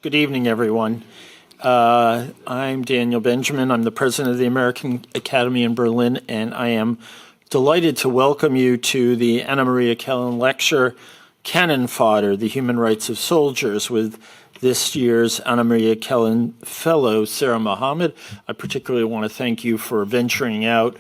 Good evening, everyone. I'm Daniel Benjamin. I'm the president of the American Academy in Berlin, and I am delighted to welcome you to the Anna Maria Kellen Lecture, Cannon Fodder, the Human Rights of Soldiers, with this year's Anna Maria Kellen Fellow, Saira Mohamed. I particularly want to thank you for venturing out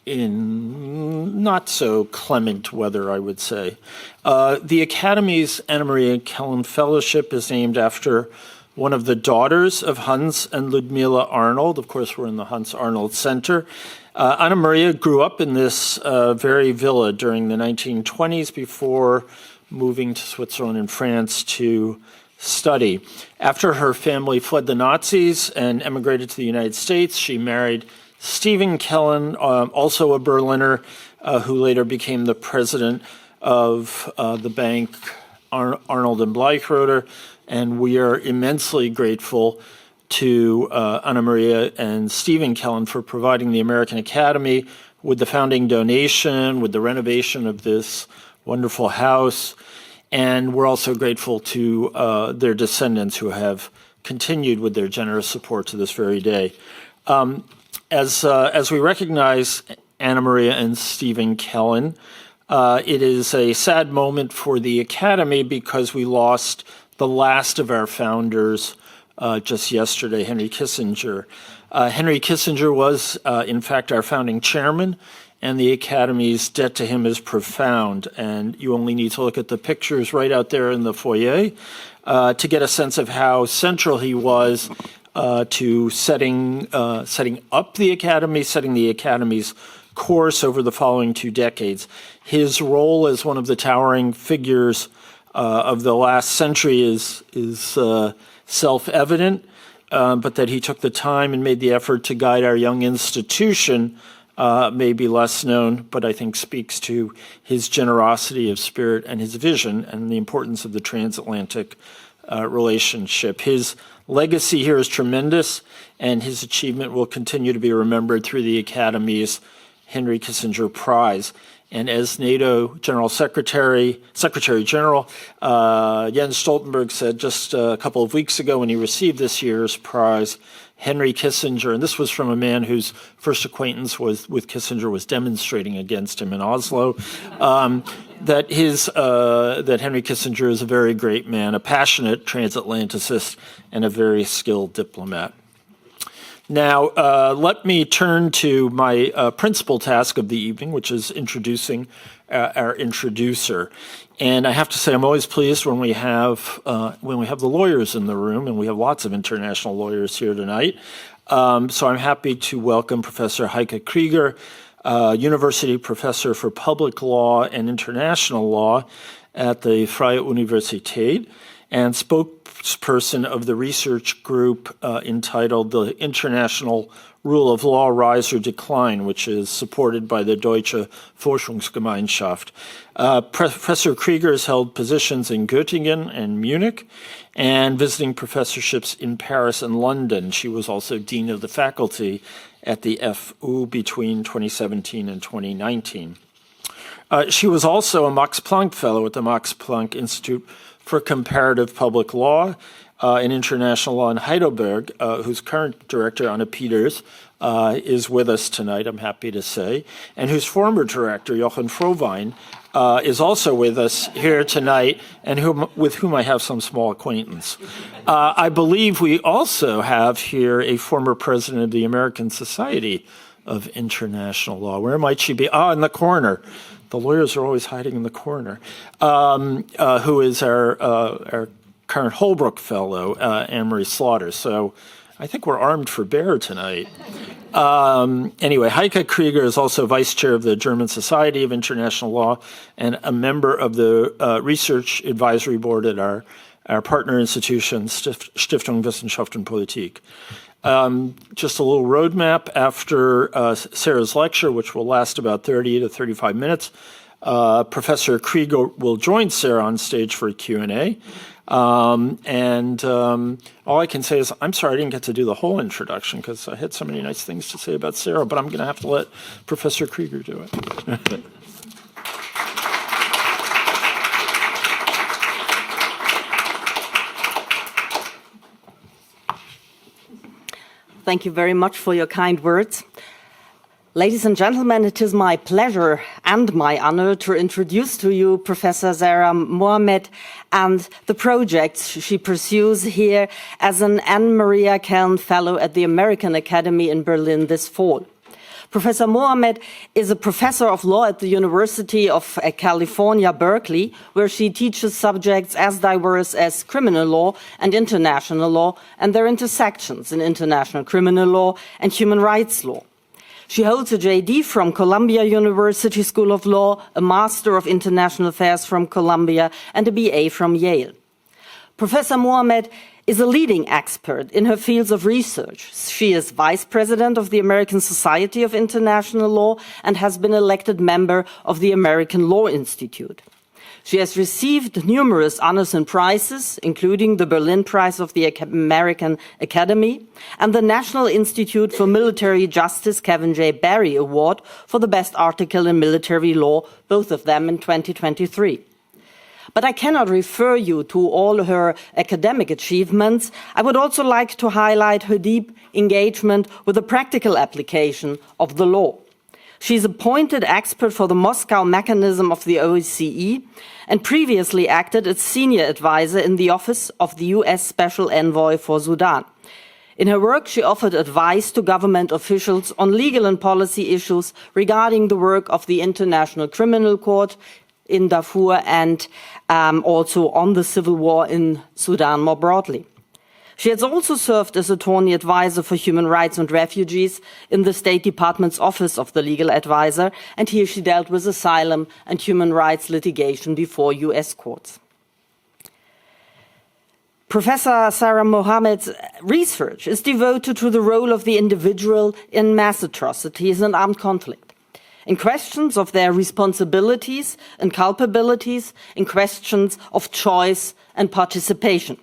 in not so clement weather, I would say. The Academy's Anna Maria Kellen Fellowship is named after one of the daughters of Hans and Ludmila Arnold. Of course, we're in the Hans Arnold Center. Anna Maria grew up in this very villa during the 1920s before moving to Switzerland and France to study. After her family fled the Nazis and emigrated to the United States, she married Stephen Kellen, also a Berliner, who later became the president of the bank Arnold and Bleichroeder, and we are immensely grateful to Anna Maria and Stephen Kellen for providing the American Academy with the founding donation, with the renovation of this wonderful house, and we're also grateful to their descendants who have continued with their generous support to this very day. As we recognize Anna Maria and Stephen Kellen, it is a sad moment for the Academy because we lost the last of our founders just yesterday, Henry Kissinger. Henry Kissinger was, in fact, our founding chairman, and the Academy's debt to him is profound. And you only need to look at the pictures right out there in the foyer to get a sense of how central he was to setting up the Academy, setting the Academy's course over the following 2 decades. His role as one of the towering figures of the last century is self-evident, but that he took the time and made the effort to guide our young institution may be less known, but I think speaks to his generosity of spirit and his vision and the importance of the transatlantic relationship. His legacy here is tremendous, and his achievement will continue to be remembered through the Academy's Henry Kissinger Prize. And as NATO General Secretary General Jens Stoltenberg said just a couple of weeks ago when he received this year's prize, Henry Kissinger, and this was from a man whose first acquaintance with Kissinger was demonstrating against him in Oslo, that Henry Kissinger is a very great man, a passionate transatlanticist, and a very skilled diplomat. Now, let me turn to my principal task of the evening, which is introducing our introducer. And I have to say, I'm always pleased when we have the lawyers in the room, and we have lots of international lawyers here tonight. So I'm happy to welcome Professor Heike Krieger, University Professor for Public Law and International Law at the Freie Universität, and spokesperson of the research group entitled The International Rule of Law Rise or Decline, which is supported by the Deutsche Forschungsgemeinschaft. Professor Krieger has held positions in Göttingen and Munich and visiting professorships in Paris and London. She was also Dean of the Faculty at the FU between 2017 and 2019. She was also a Max Planck Fellow at the Max Planck Institute for Comparative Public Law and International Law in Heidelberg, whose current director, Anna Peters, is with us tonight, I'm happy to say, and whose former director, Jochen Frohwein, is also with us here tonight, and with whom I have some small acquaintance. I believe we also have here a former president of the American Society of International Law. Where might she be? In the corner. The lawyers are always hiding in the corner. Who is our current Holbrook Fellow, Anne-Marie Slaughter. So I think we're armed for bear tonight. Anyway, Heike Krieger is also vice chair of the German Society of International Law and a member of the Research Advisory Board at our partner institution, Stiftung Wissenschaft und Politik. Just a little roadmap after Sarah's lecture, which will last about 30 to 35 minutes. Professor Krieger will join Sarah on stage for a Q&A. All I can say is, I'm sorry I didn't get to do the whole introduction because I had so many nice things to say about Sarah, but I'm going to have to let Professor Krieger do it. Thank you very much for your kind words. Ladies and gentlemen, it is my pleasure and my honor to introduce to you Professor Saira Mohamed and the projects she pursues here as an Anne Maria Kellen Fellow at the American Academy in Berlin this fall. Professor Mohamed is a professor of law at the University of California, Berkeley, where she teaches subjects as diverse as criminal law and international law and their intersections in international criminal law and human rights law. She holds a JD from Columbia University School of Law, a Master of International Affairs from Columbia, and a BA from Yale. Professor Mohamed is a leading expert in her fields of research. She is Vice President of the American Society of International Law and has been elected member of the American Law Institute. She has received numerous honors and prizes, including the Berlin Prize of the American Academy and the National Institute for Military Justice Kevin J. Barry Award for the best article in military law, both of them in 2023. But I cannot refer you to all her academic achievements. I would also like to highlight her deep engagement with the practical application of the law. She is appointed expert for the Moscow mechanism of the OSCE and previously acted as senior advisor in the office of the US Special Envoy for Sudan. In her work, she offered advice to government officials on legal and policy issues regarding the work of the International Criminal Court in Darfur and also on the civil war in Sudan more broadly. She has also served as attorney advisor for human rights and refugees in the State Department's Office of the Legal Advisor, and here she dealt with asylum and human rights litigation before US courts. Professor Saira Mohamed's research is devoted to the role of the individual in mass atrocities and armed conflict, in questions of their responsibilities and culpabilities, in questions of choice and participation.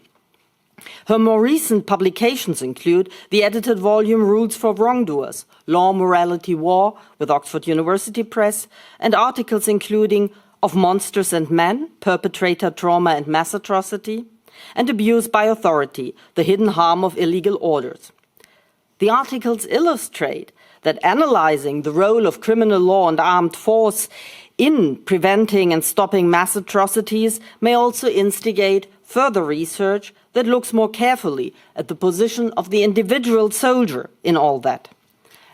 Her more recent publications include the edited volume Rules for Wrongdoers, Law, Morality, War with Oxford University Press, and articles including Of Monsters and Men, Perpetrator, Trauma and Mass Atrocity, and Abuse by Authority, The Hidden Harm of Illegal Orders. The articles illustrate that analyzing the role of criminal law and armed force in preventing and stopping mass atrocities may also instigate further research that looks more carefully at the position of the individual soldier in all that.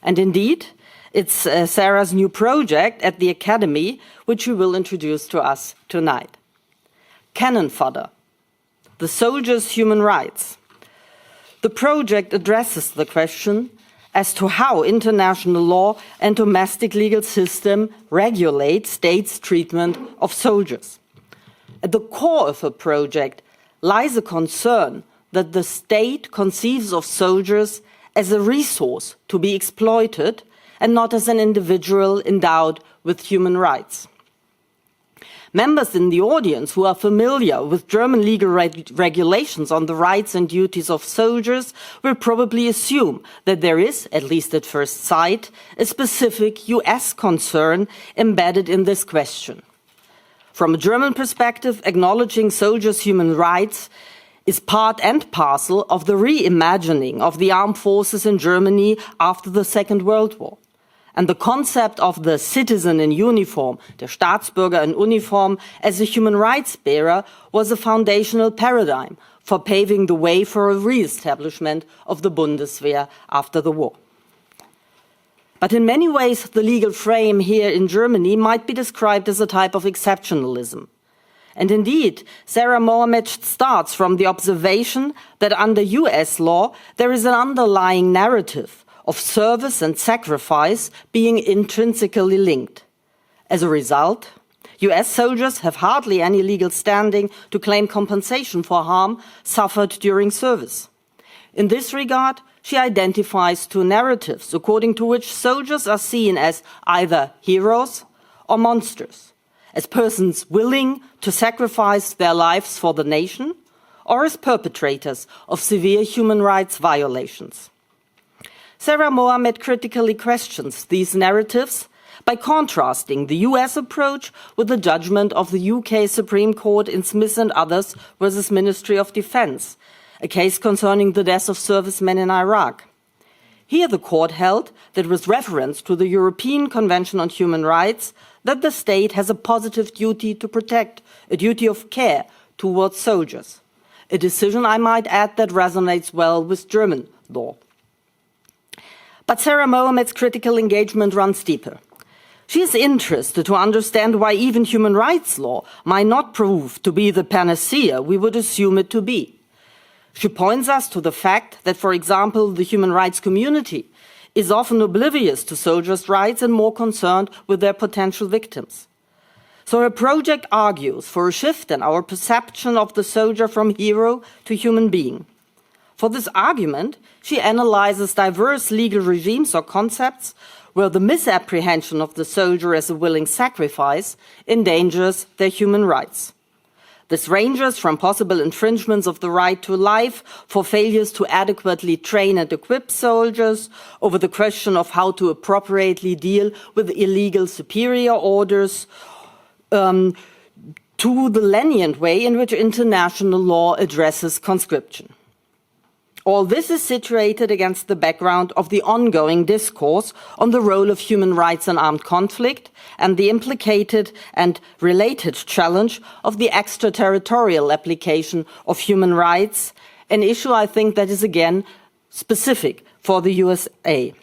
And indeed, it's Saira's new project at the Academy, which she will introduce to us tonight. Cannon Fodder, the soldier's human rights. The project addresses the question as to how international law and domestic legal system regulate states' treatment of soldiers. At the core of the project lies a concern that the state conceives of soldiers as a resource to be exploited and not as an individual endowed with human rights. Members in the audience who are familiar with German legal regulations on the rights and duties of soldiers will probably assume that there is, at least at first sight, a specific US concern embedded in this question. From a German perspective, acknowledging soldiers' human rights is part and parcel of the reimagining of the armed forces in Germany after the Second World War. And the concept of the citizen in uniform, der Staatsbürger in Uniform, as a human rights bearer was a foundational paradigm for paving the way for a re-establishment of the Bundeswehr after the war. But in many ways, the legal frame here in Germany might be described as a type of exceptionalism. And indeed, Saira Mohamed starts from the observation that under US law, there is an underlying narrative of service and sacrifice being intrinsically linked. As a result, US soldiers have hardly any legal standing to claim compensation for harm suffered during service. In this regard, she identifies two narratives according to which soldiers are seen as either heroes or monsters, as persons willing to sacrifice their lives for the nation, or as perpetrators of severe human rights violations. Saira Mohamed critically questions these narratives by contrasting the US approach with the judgment of the UK Supreme Court in Smith and others versus Ministry of Defence, a case concerning the deaths of servicemen in Iraq. Here the court held that with reference to the European Convention on Human Rights, that the state has a positive duty to protect, a duty of care towards soldiers. A decision, I might add, that resonates well with German law. But Saira Mohamed's critical engagement runs deeper. She is interested to understand why even human rights law might not prove to be the panacea we would assume it to be. She points us to the fact that, for example, the human rights community is often oblivious to soldiers' rights and more concerned with their potential victims. So her project argues for a shift in our perception of the soldier from hero to human being. For this argument, she analyzes diverse legal regimes or concepts where the misapprehension of the soldier as a willing sacrifice endangers their human rights. This ranges from possible infringements of the right to life for failures to adequately train and equip soldiers, over the question of how to appropriately deal with illegal superior orders, to the lenient way in which international law addresses conscription. All this is situated against the background of the ongoing discourse on the role of human rights in armed conflict and the implicated and related challenge of the extraterritorial application of human rights, an issue I think that is again specific for the USA.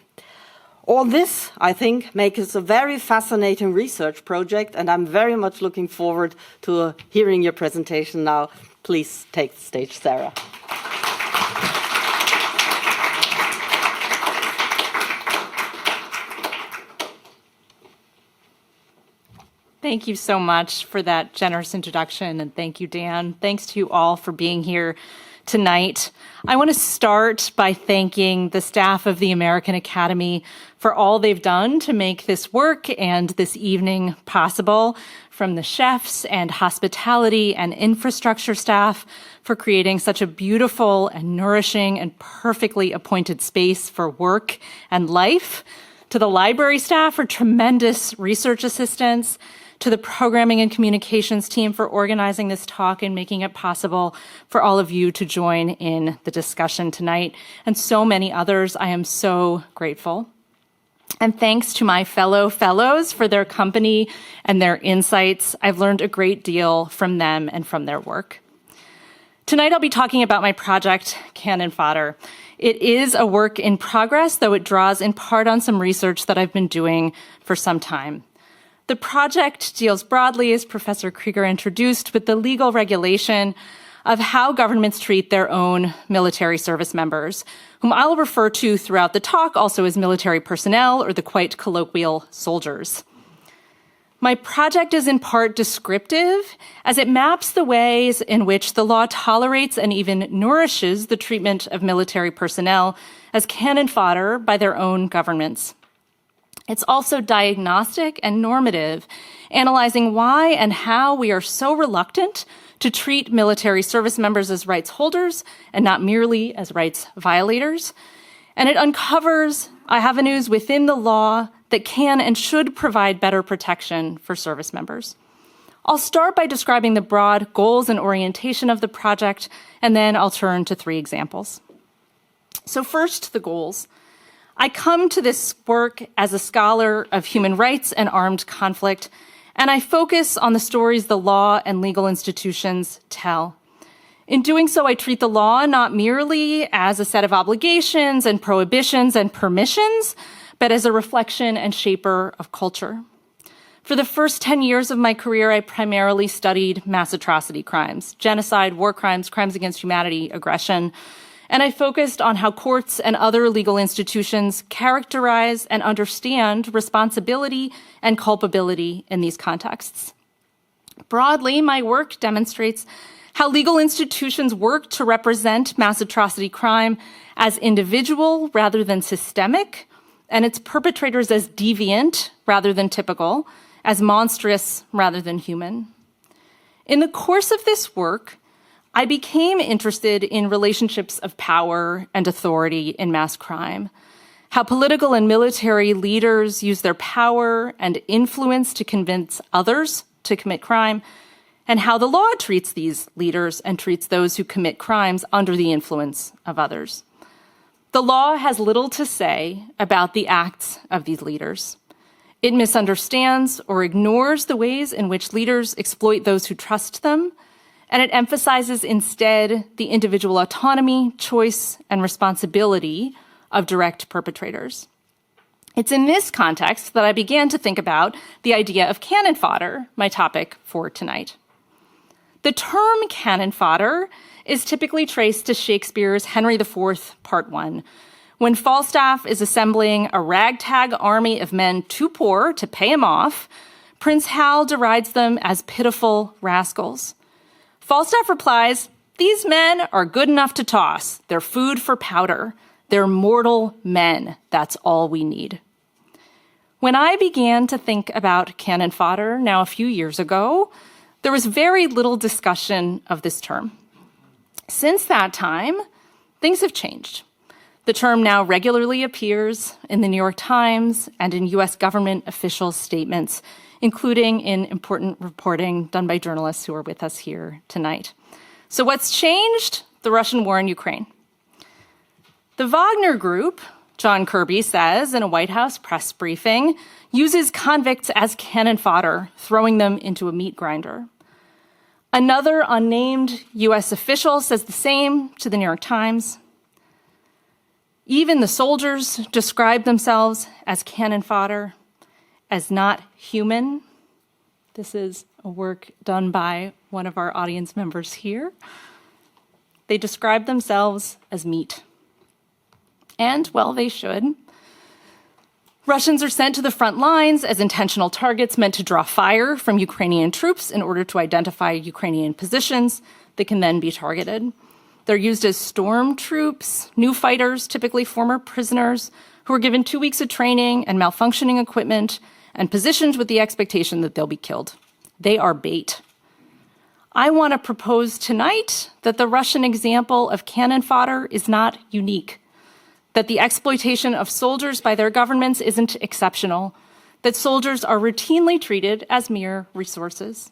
All this, I think, makes it a very fascinating research project, and I'm very much looking forward to hearing your presentation now. Please take the stage, Saira. Thank you so much for that generous introduction, and thank you, Dan. Thanks to you all for being here tonight. I want to start by thanking the staff of the American Academy for all they've done to make this work and this evening possible, from the chefs and hospitality and infrastructure staff for creating such a beautiful and nourishing and perfectly appointed space for work and life, to the library staff for tremendous research assistance, to the programming and communications team for organizing this talk and making it possible for all of you to join in the discussion tonight, and so many others. I am so grateful. And thanks to my fellow fellows for their company and their insights. I've learned a great deal from them and from their work. Tonight I'll be talking about my project, Cannon Fodder. It is a work in progress, though it draws in part on some research that I've been doing for some time. The project deals broadly, as Professor Krieger introduced, with the legal regulation of how governments treat their own military service members, whom I'll refer to throughout the talk also as military personnel or the quite colloquial soldiers. My project is in part descriptive, as it maps the ways in which the law tolerates and even nourishes the treatment of military personnel as cannon fodder by their own governments. It's also diagnostic and normative, analyzing why and how we are so reluctant to treat military service members as rights holders and not merely as rights violators. And it uncovers avenues within the law that can and should provide better protection for service members. I'll start by describing the broad goals and orientation of the project, and then I'll turn to 3 examples. So first, the goals. I come to this work as a scholar of human rights and armed conflict, and I focus on the stories the law and legal institutions tell. In doing so, I treat the law not merely as a set of obligations and prohibitions and permissions, but as a reflection and shaper of culture. For the first 10 years of my career, I primarily studied mass atrocity crimes, genocide, war crimes, crimes against humanity, aggression, and I focused on how courts and other legal institutions characterize and understand responsibility and culpability in these contexts. Broadly, my work demonstrates how legal institutions work to represent mass atrocity crime as individual rather than systemic, and its perpetrators as deviant rather than typical, as monstrous rather than human. In the course of this work, I became interested in relationships of power and authority in mass crime, how political and military leaders use their power and influence to convince others to commit crime, and how the law treats these leaders and treats those who commit crimes under the influence of others. The law has little to say about the acts of these leaders. It misunderstands or ignores the ways in which leaders exploit those who trust them, and it emphasizes instead the individual autonomy, choice, and responsibility of direct perpetrators. It's in this context that I began to think about the idea of cannon fodder, my topic for tonight. The term cannon fodder is typically traced to Shakespeare's Henry IV, Part 1, when Falstaff is assembling a ragtag army of men too poor to pay him off. Prince Hal derides them as pitiful rascals. Falstaff replies, "These men are good enough to toss. They're food for powder. They're mortal men. That's all we need." When I began to think about cannon fodder now a few years ago, there was very little discussion of this term. Since that time, things have changed. The term now regularly appears in the New York Times and in US government official statements, including in important reporting done by journalists who are with us here tonight. So what's changed? The Russian war in Ukraine. The Wagner Group, John Kirby says in a White House press briefing, uses convicts as cannon fodder, throwing them into a meat grinder. Another unnamed US official says the same to the New York Times. Even the soldiers describe themselves as cannon fodder, as not human. This is a work done by one of our audience members here. They describe themselves as meat. And, well, they should. Russians are sent to the front lines as intentional targets meant to draw fire from Ukrainian troops in order to identify Ukrainian positions that can then be targeted. They're used as storm troops, new fighters, typically former prisoners, who are given 2 weeks of training and malfunctioning equipment and positioned with the expectation that they'll be killed. They are bait. I want to propose tonight that the Russian example of cannon fodder is not unique, that the exploitation of soldiers by their governments isn't exceptional, that soldiers are routinely treated as mere resources.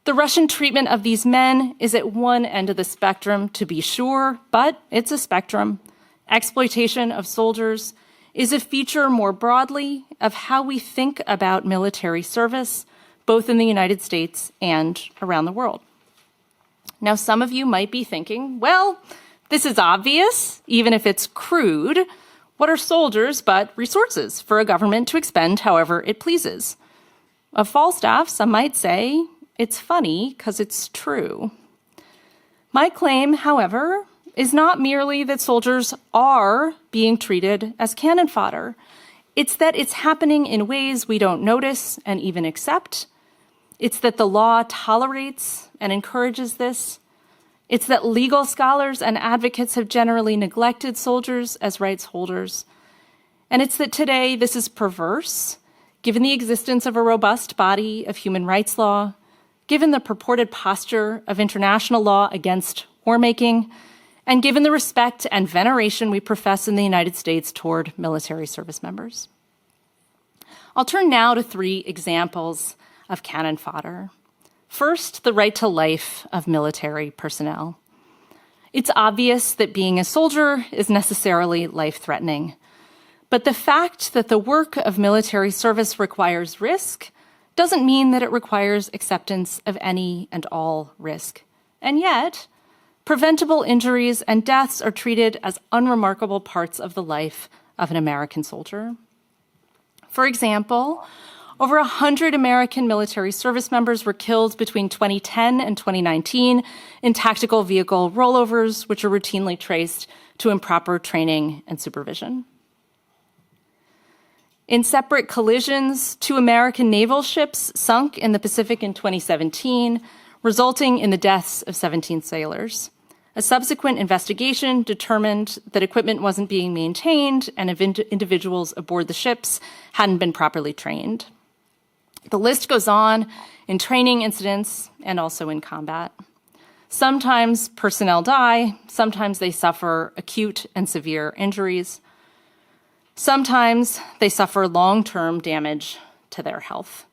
The Russian treatment of these men is at one end of the spectrum, to be sure, but it's a spectrum. Exploitation of soldiers is a feature more broadly of how we think about military service, both in the United States and around the world. Now, some of you might be thinking, well, this is obvious, even if it's crude. What are soldiers but resources for a government to expend however it pleases? Of Falstaff, some might say, it's funny because it's true. My claim, however, is not merely that soldiers are being treated as cannon fodder. It's that it's happening in ways we don't notice and even accept. It's that the law tolerates and encourages this. It's that legal scholars and advocates have generally neglected soldiers as rights holders. And it's that today this is perverse, given the existence of a robust body of human rights law, given the purported posture of international law against war-making, and given the respect and veneration we profess in the United States toward military service members. I'll turn now to 3 examples of cannon fodder. First, the right to life of military personnel. It's obvious that being a soldier is necessarily life-threatening. But the fact that the work of military service requires risk doesn't mean that it requires acceptance of any and all risk. And yet, preventable injuries and deaths are treated as unremarkable parts of the life of an American soldier. For example, over 100 American military service members were killed between 2010 and 2019 in tactical vehicle rollovers, which are routinely traced to improper training and supervision. In separate collisions, 2 American naval ships sunk in the Pacific in 2017, resulting in the deaths of 17 sailors. A subsequent investigation determined that equipment wasn't being maintained and individuals aboard the ships hadn't been properly trained. The list goes on in training incidents and also in combat. Sometimes personnel die, sometimes they suffer acute and severe injuries. Sometimes they suffer long-term damage to their health.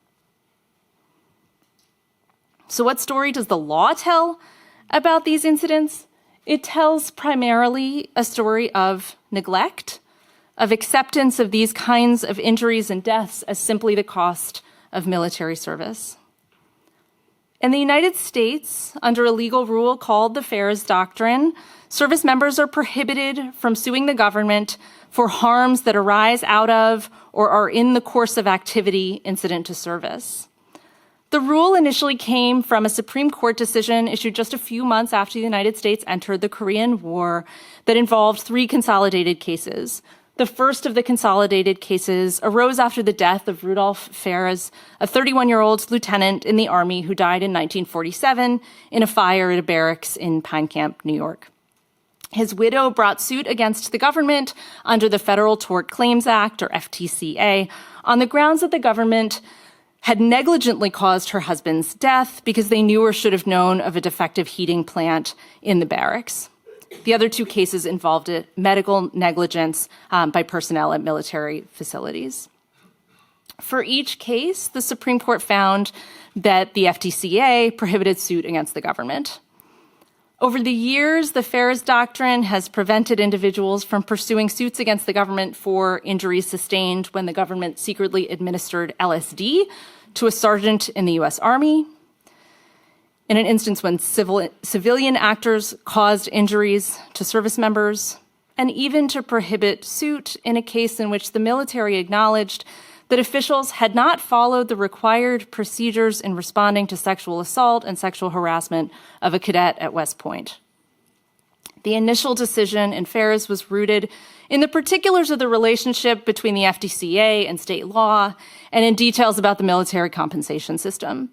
So what story does the law tell about these incidents? It tells primarily a story of neglect, of acceptance of these kinds of injuries and deaths as simply the cost of military service. In the United States, under a legal rule called the Ferris Doctrine, service members are prohibited from suing the government for harms that arise out of or are in the course of activity incident to service. The rule initially came from a Supreme Court decision issued just a few months after the United States entered the Korean War that involved 3 consolidated cases. The first of the consolidated cases arose after the death of Rudolf Ferris, a 31-year-old lieutenant in the Army who died in 1947 in a fire at a barracks in Pine Camp, New York. His widow brought suit against the government under the Federal Tort Claims Act, or FTCA, on the grounds that the government had negligently caused her husband's death because they knew or should have known of a defective heating plant in the barracks. The other 2 cases involved medical negligence by personnel at military facilities. For each case, the Supreme Court found that the FTCA prohibited suit against the government. Over the years, the Ferris Doctrine has prevented individuals from pursuing suits against the government for injuries sustained when the government secretly administered LSD to a sergeant in the U.S. Army, in an instance when civilian actors caused injuries to service members, and even to prohibit suit in a case in which the military acknowledged that officials had not followed the required procedures in responding to sexual assault and sexual harassment of a cadet at West Point. The initial decision in Ferris was rooted in the particulars of the relationship between the FDCA and state law, and in details about the military compensation system.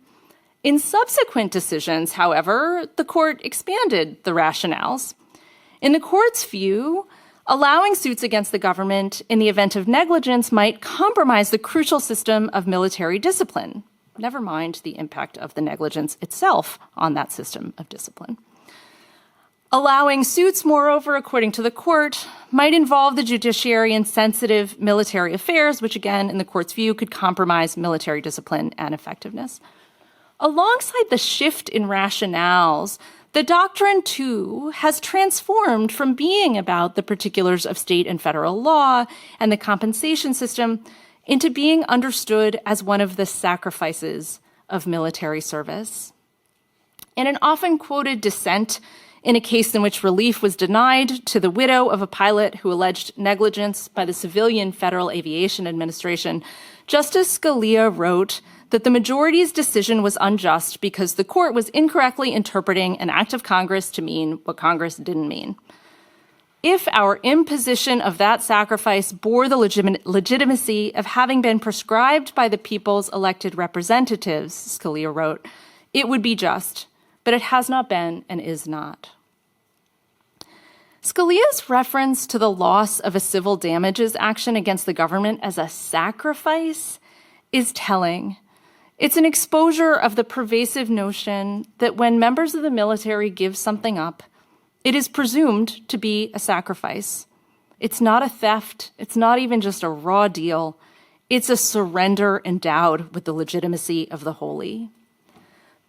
In subsequent decisions, however, the court expanded the rationales. In the court's view, allowing suits against the government in the event of negligence might compromise the crucial system of military discipline, never mind the impact of the negligence itself on that system of discipline. Allowing suits, moreover, according to the court, might involve the judiciary in sensitive military affairs, which again, in the court's view, could compromise military discipline and effectiveness. Alongside the shift in rationales, the doctrine, too, has transformed from being about the particulars of state and federal law and the compensation system into being understood as one of the sacrifices of military service. In an often quoted dissent in a case in which relief was denied to the widow of a pilot who alleged negligence by the civilian Federal Aviation Administration, Justice Scalia wrote that the majority's decision was unjust because the court was incorrectly interpreting an act of Congress to mean what Congress didn't mean. If our imposition of that sacrifice bore the legitimacy of having been prescribed by the people's elected representatives, Scalia wrote, it would be just, but it has not been and is not. Scalia's reference to the loss of a civil damages action against the government as a sacrifice is telling. It's an exposure of the pervasive notion that when members of the military give something up, it is presumed to be a sacrifice. It's not a theft. It's not even just a raw deal. It's a surrender endowed with the legitimacy of the holy.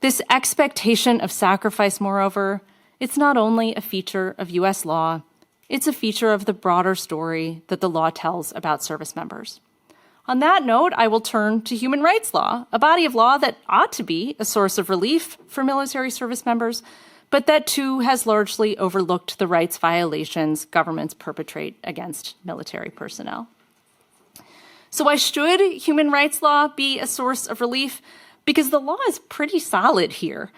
This expectation of sacrifice, moreover, it's not only a feature of U.S. law, it's a feature of the broader story that the law tells about service members. On that note, I will turn to human rights law, a body of law that ought to be a source of relief for military service members, but that too has largely overlooked the rights violations governments perpetrate against military personnel. So why should human rights law be a source of relief? Because the law is pretty solid here.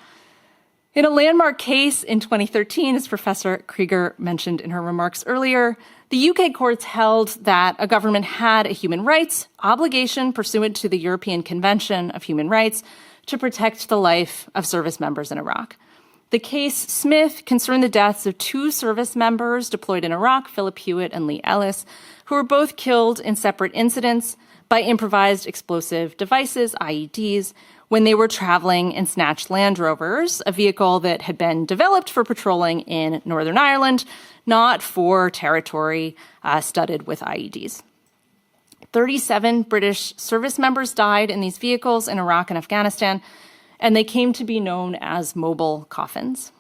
In a landmark case in 2013, as Professor Krieger mentioned in her remarks earlier, the UK courts held that a government had a human rights obligation pursuant to the European Convention of Human Rights to protect the life of service members in Iraq. The case Smith concerned the deaths of 2 service members deployed in Iraq, Philip Hewitt and Lee Ellis, who were both killed in separate incidents by improvised explosive devices, IEDs, when they were traveling in snatched Land Rovers, a vehicle that had been developed for patrolling in Northern Ireland, not for territory studded with IEDs. 37 British service members died in these vehicles in Iraq and Afghanistan, and they came to be known as mobile coffins.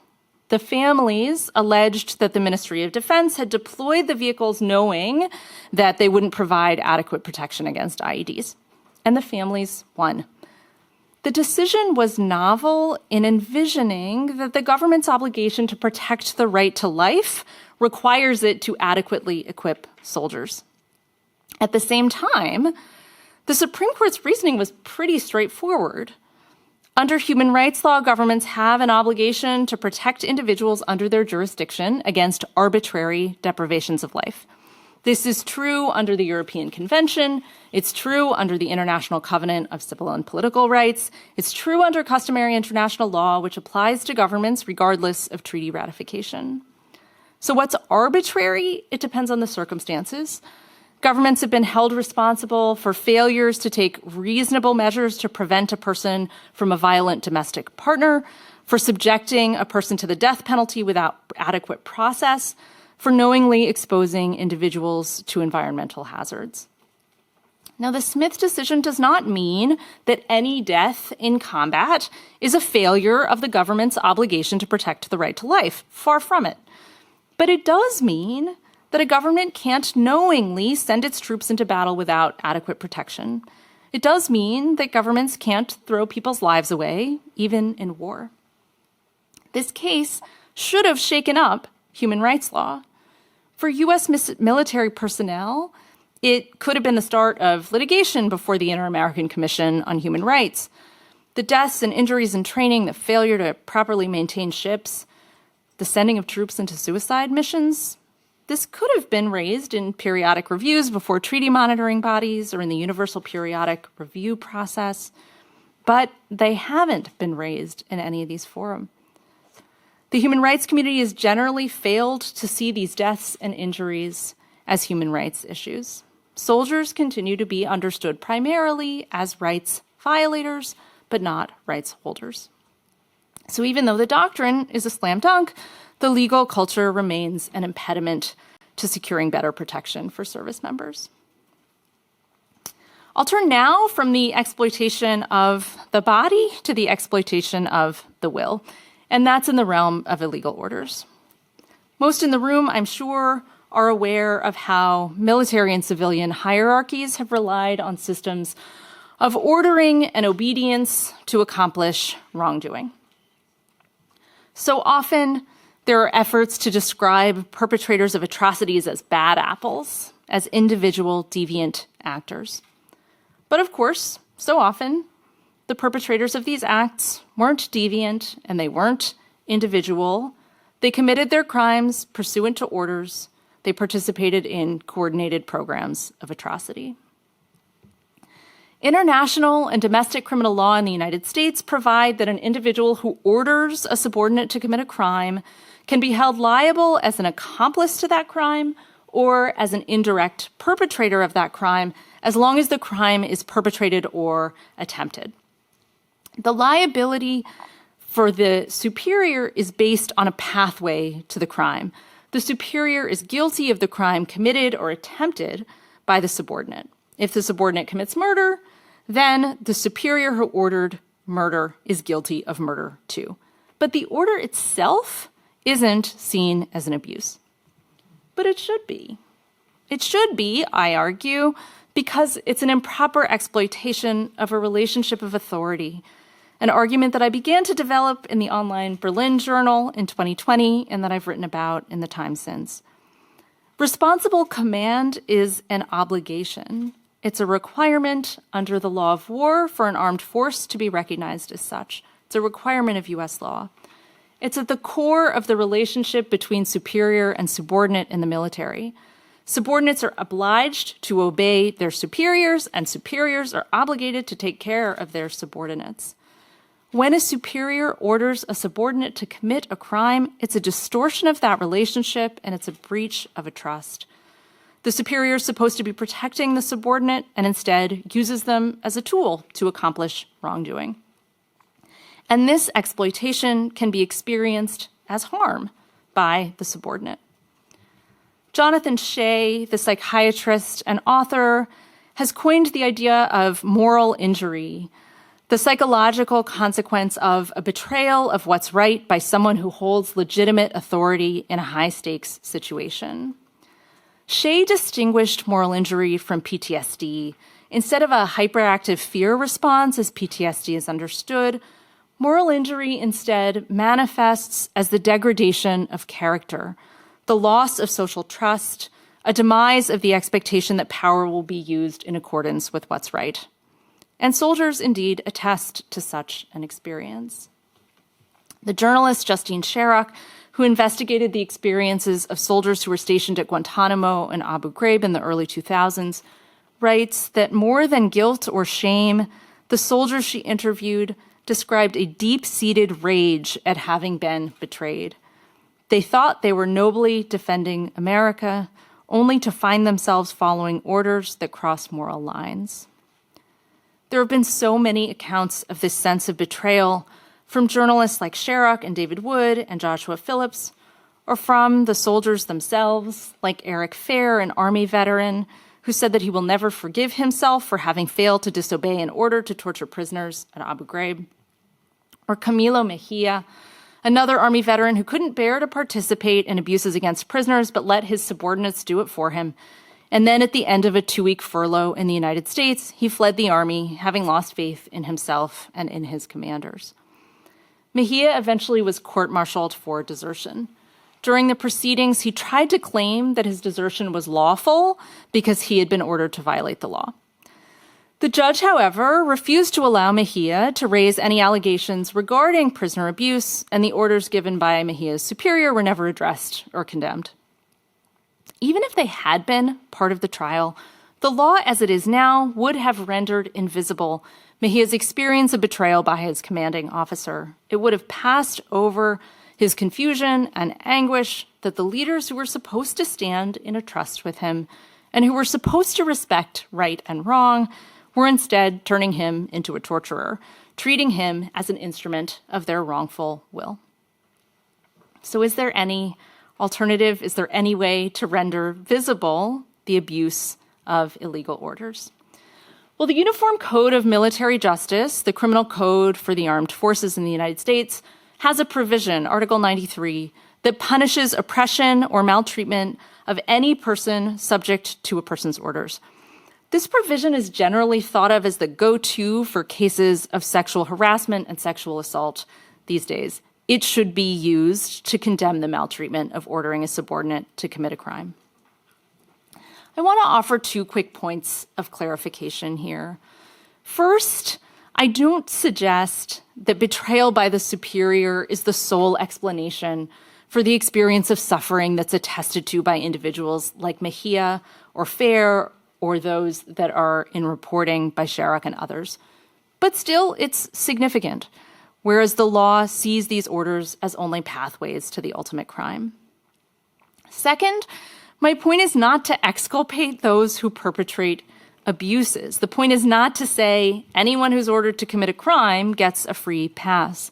The families alleged that the Ministry of Defense had deployed the vehicles knowing that they wouldn't provide adequate protection against IEDs. And the families won. The decision was novel in envisioning that the government's obligation to protect the right to life requires it to adequately equip soldiers. At the same time, the Supreme Court's reasoning was pretty straightforward. Under human rights law, governments have an obligation to protect individuals under their jurisdiction against arbitrary deprivations of life. This is true under the European Convention. It's true under the International Covenant of Civil and Political Rights. It's true under customary international law, which applies to governments regardless of treaty ratification. So what's arbitrary? It depends on the circumstances. Governments have been held responsible for failures to take reasonable measures to prevent a person from a violent domestic partner, for subjecting a person to the death penalty without adequate process, for knowingly exposing individuals to environmental hazards. Now, the Smith decision does not mean that any death in combat is a failure of the government's obligation to protect the right to life. Far from it. But it does mean that a government can't knowingly send its troops into battle without adequate protection. It does mean that governments can't throw people's lives away, even in war. This case should have shaken up human rights law. For U.S. military personnel, it could have been the start of litigation before the Inter-American Commission on Human Rights. The deaths and injuries in training, the failure to properly maintain ships, the sending of troops into suicide missions, this could have been raised in periodic reviews before treaty monitoring bodies or in the Universal Periodic Review process, but they haven't been raised in any of these forums. The human rights community has generally failed to see these deaths and injuries as human rights issues. Soldiers continue to be understood primarily as rights violators, but not rights holders. So even though the doctrine is a slam dunk, the legal culture remains an impediment to securing better protection for service members. I'll turn now from the exploitation of the body to the exploitation of the will, and that's in the realm of illegal orders. Most in the room, I'm sure, are aware of how military and civilian hierarchies have relied on systems of ordering and obedience to accomplish wrongdoing. So often, there are efforts to describe perpetrators of atrocities as bad apples, as individual deviant actors. But of course, so often, the perpetrators of these acts weren't deviant and they weren't individual. They committed their crimes pursuant to orders. They participated in coordinated programs of atrocity. International and domestic criminal law in the United States provide that an individual who orders a subordinate to commit a crime can be held liable as an accomplice to that crime or as an indirect perpetrator of that crime, as long as the crime is perpetrated or attempted. The liability for the superior is based on a pathway to the crime. The superior is guilty of the crime committed or attempted by the subordinate. If the subordinate commits murder, then the superior who ordered murder is guilty of murder too. But the order itself isn't seen as an abuse. But it should be. It should be, I argue, because it's an improper exploitation of a relationship of authority, an argument that I began to develop in the online Berlin Journal in 2020 and that I've written about in the time since. Responsible command is an obligation. It's a requirement under the law of war for an armed force to be recognized as such. It's a requirement of U.S. law. It's at the core of the relationship between superior and subordinate in the military. Subordinates are obliged to obey their superiors, and superiors are obligated to take care of their subordinates. When a superior orders a subordinate to commit a crime, it's a distortion of that relationship, and it's a breach of a trust. The superior is supposed to be protecting the subordinate and instead uses them as a tool to accomplish wrongdoing. And this exploitation can be experienced as harm by the subordinate. Jonathan Shea, the psychiatrist and author, has coined the idea of moral injury. the psychological consequence of a betrayal of what's right by someone who holds legitimate authority in a high-stakes situation. Shea distinguished moral injury from PTSD. Instead of a hyperactive fear response, as PTSD is understood, moral injury instead manifests as the degradation of character, the loss of social trust, a demise of the expectation that power will be used in accordance with what's right. And soldiers indeed attest to such an experience. The journalist Justine Sharrock, who investigated the experiences of soldiers who were stationed at Guantanamo and Abu Ghraib in the early 2000s, writes that more than guilt or shame, the soldiers she interviewed described a deep-seated rage at having been betrayed. They thought they were nobly defending America, only to find themselves following orders that crossed moral lines. There have been so many accounts of this sense of betrayal from journalists like Sharrock and David Wood and Joshua Phillips, or from the soldiers themselves, like Eric Fair, an Army veteran, who said that he will never forgive himself for having failed to disobey an order to torture prisoners at Abu Ghraib, or Camilo Mejia, another Army veteran who couldn't bear to participate in abuses against prisoners but let his subordinates do it for him. And then at the end of a 2-week furlough in the United States, he fled the Army, having lost faith in himself and in his commanders. Mejia eventually was court-martialed for desertion. During the proceedings, he tried to claim that his desertion was lawful because he had been ordered to violate the law. The judge, however, refused to allow Mejia to raise any allegations regarding prisoner abuse, and the orders given by Mejia's superior were never addressed or condemned. Even if they had been part of the trial, the law as it is now would have rendered invisible Mejia's experience of betrayal by his commanding officer. It would have passed over his confusion and anguish that the leaders who were supposed to stand in a trust with him and who were supposed to respect right and wrong were instead turning him into a torturer, treating him as an instrument of their wrongful will. So is there any alternative? Is there any way to render visible the abuse of illegal orders? Well, the Uniform Code of Military Justice, the criminal code for the armed forces in the United States, has a provision, Article 93, that punishes oppression or maltreatment of any person subject to a person's orders. This provision is generally thought of as the go-to for cases of sexual harassment and sexual assault these days. It should be used to condemn the maltreatment of ordering a subordinate to commit a crime. I want to offer 2 quick points of clarification here. First, I don't suggest that betrayal by the superior is the sole explanation for the experience of suffering that's attested to by individuals like Mejia or Fair or those that are in reporting by Sharrock and others. But still, it's significant, whereas the law sees these orders as only pathways to the ultimate crime. Second, my point is not to exculpate those who perpetrate abuses. The point is not to say anyone who's ordered to commit a crime gets a free pass.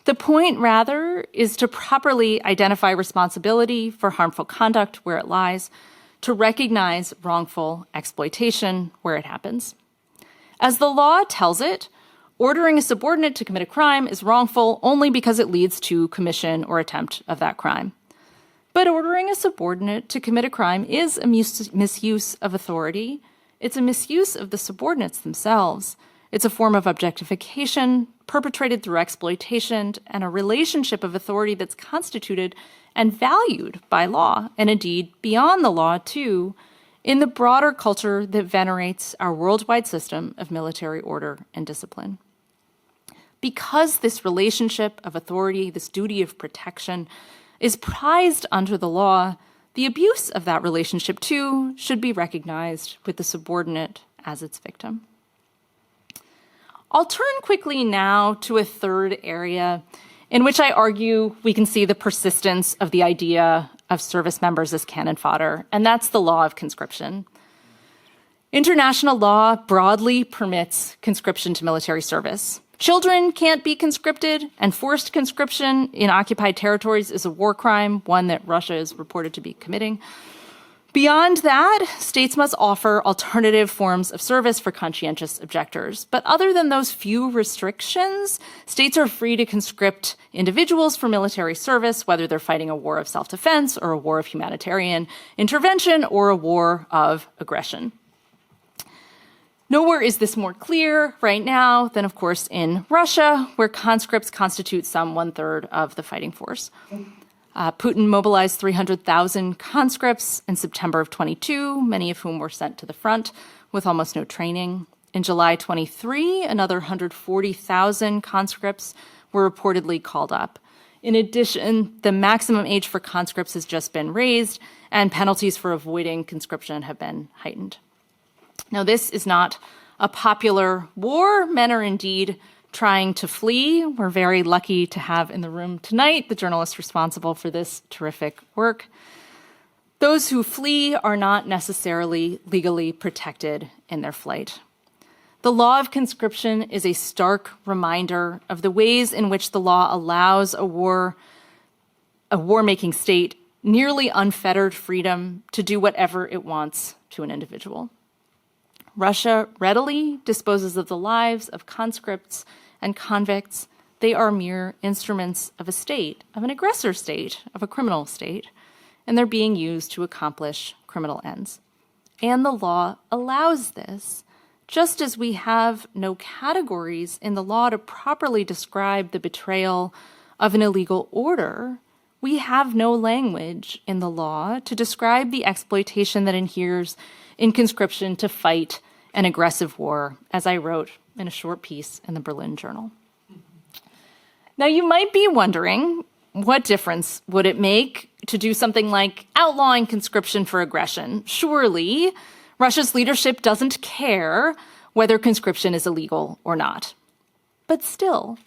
The point, rather, is to properly identify responsibility for harmful conduct where it lies, to recognize wrongful exploitation where it happens. As the law tells it, ordering a subordinate to commit a crime is wrongful only because it leads to commission or attempt of that crime. But ordering a subordinate to commit a crime is a misuse of authority. It's a misuse of the subordinates themselves. It's a form of objectification perpetrated through exploitation and a relationship of authority that's constituted and valued by law, and indeed beyond the law too, in the broader culture that venerates our worldwide system of military order and discipline. Because this relationship of authority, this duty of protection, is prized under the law, the abuse of that relationship, too, should be recognized with the subordinate as its victim. I'll turn quickly now to a third area in which I argue we can see the persistence of the idea of service members as cannon fodder, and that's the law of conscription. International law broadly permits conscription to military service. Children can't be conscripted, and forced conscription in occupied territories is a war crime, one that Russia is reported to be committing. Beyond that, states must offer alternative forms of service for conscientious objectors. But other than those few restrictions, states are free to conscript individuals for military service, whether they're fighting a war of self-defense or a war of humanitarian intervention or a war of aggression. Nowhere is this more clear right now than, of course, in Russia, where conscripts constitute some 1/3 of the fighting force. Putin mobilized 300,000 conscripts in September of 22, many of whom were sent to the front with almost no training. In July 23, another 140,000 conscripts were reportedly called up. In addition, the maximum age for conscripts has just been raised, and penalties for avoiding conscription have been heightened. Now, this is not a popular war. Men are indeed trying to flee. We're very lucky to have in the room tonight the journalist responsible for this terrific work. Those who flee are not necessarily legally protected in their flight. The law of conscription is a stark reminder of the ways in which the law allows a war-making state nearly unfettered freedom to do whatever it wants to an individual. Russia readily disposes of the lives of conscripts and convicts. They are mere instruments of a state, of an aggressor state, of a criminal state, and they're being used to accomplish criminal ends. And the law allows this, just as we have no categories in the law to properly describe the betrayal of an illegal order. We have no language in the law to describe the exploitation that adheres in conscription to fight an aggressive war, as I wrote in a short piece in the Berlin Journal. Now, you might be wondering, what difference would it make to do something like outlawing conscription for aggression? Surely, Russia's leadership doesn't care whether conscription is illegal or not. But still,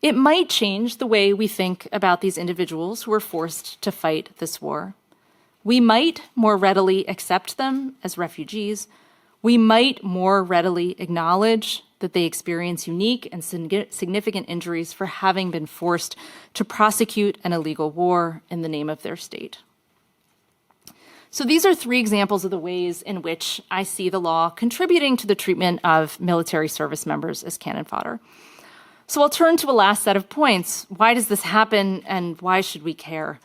it might change the way we think about these individuals who are forced to fight this war. We might more readily accept them as refugees. We might more readily acknowledge that they experience unique and significant injuries for having been forced to prosecute an illegal war in the name of their state. So these are 3 examples of the ways in which I see the law contributing to the treatment of military service members as cannon fodder. So I'll turn to a last set of points. Why does this happen, and why should we care?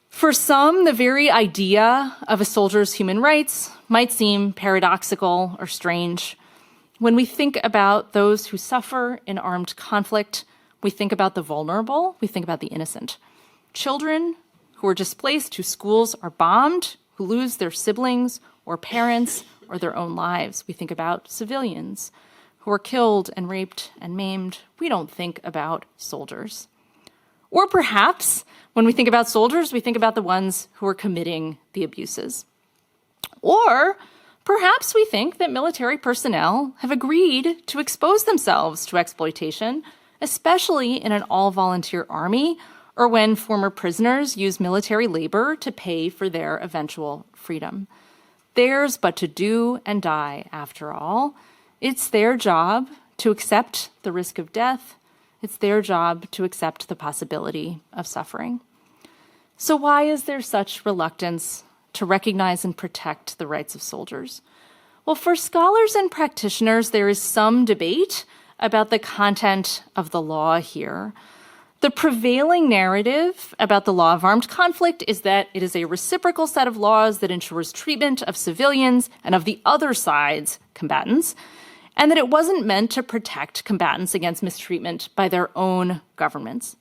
For some, the very idea of a soldier's human rights might seem paradoxical or strange. When we think about those who suffer in armed conflict, we think about the vulnerable, we think about the innocent. Children who are displaced, whose schools are bombed, who lose their siblings or parents or their own lives. We think about civilians who are killed and raped and maimed. We don't think about soldiers. Or perhaps when we think about soldiers, we think about the ones who are committing the abuses. Or perhaps we think that military personnel have agreed to expose themselves to exploitation, especially in an all-volunteer army, or when former prisoners use military labor to pay for their eventual freedom. Theirs but to do and die, after all. It's their job to accept the risk of death. It's their job to accept the possibility of suffering. So why is there such reluctance to recognize and protect the rights of soldiers? Well, for scholars and practitioners, there is some debate about the content of the law here. The prevailing narrative about the law of armed conflict is that it is a reciprocal set of laws that ensures treatment of civilians and of the other side's combatants, and that it wasn't meant to protect combatants against mistreatment by their own governments.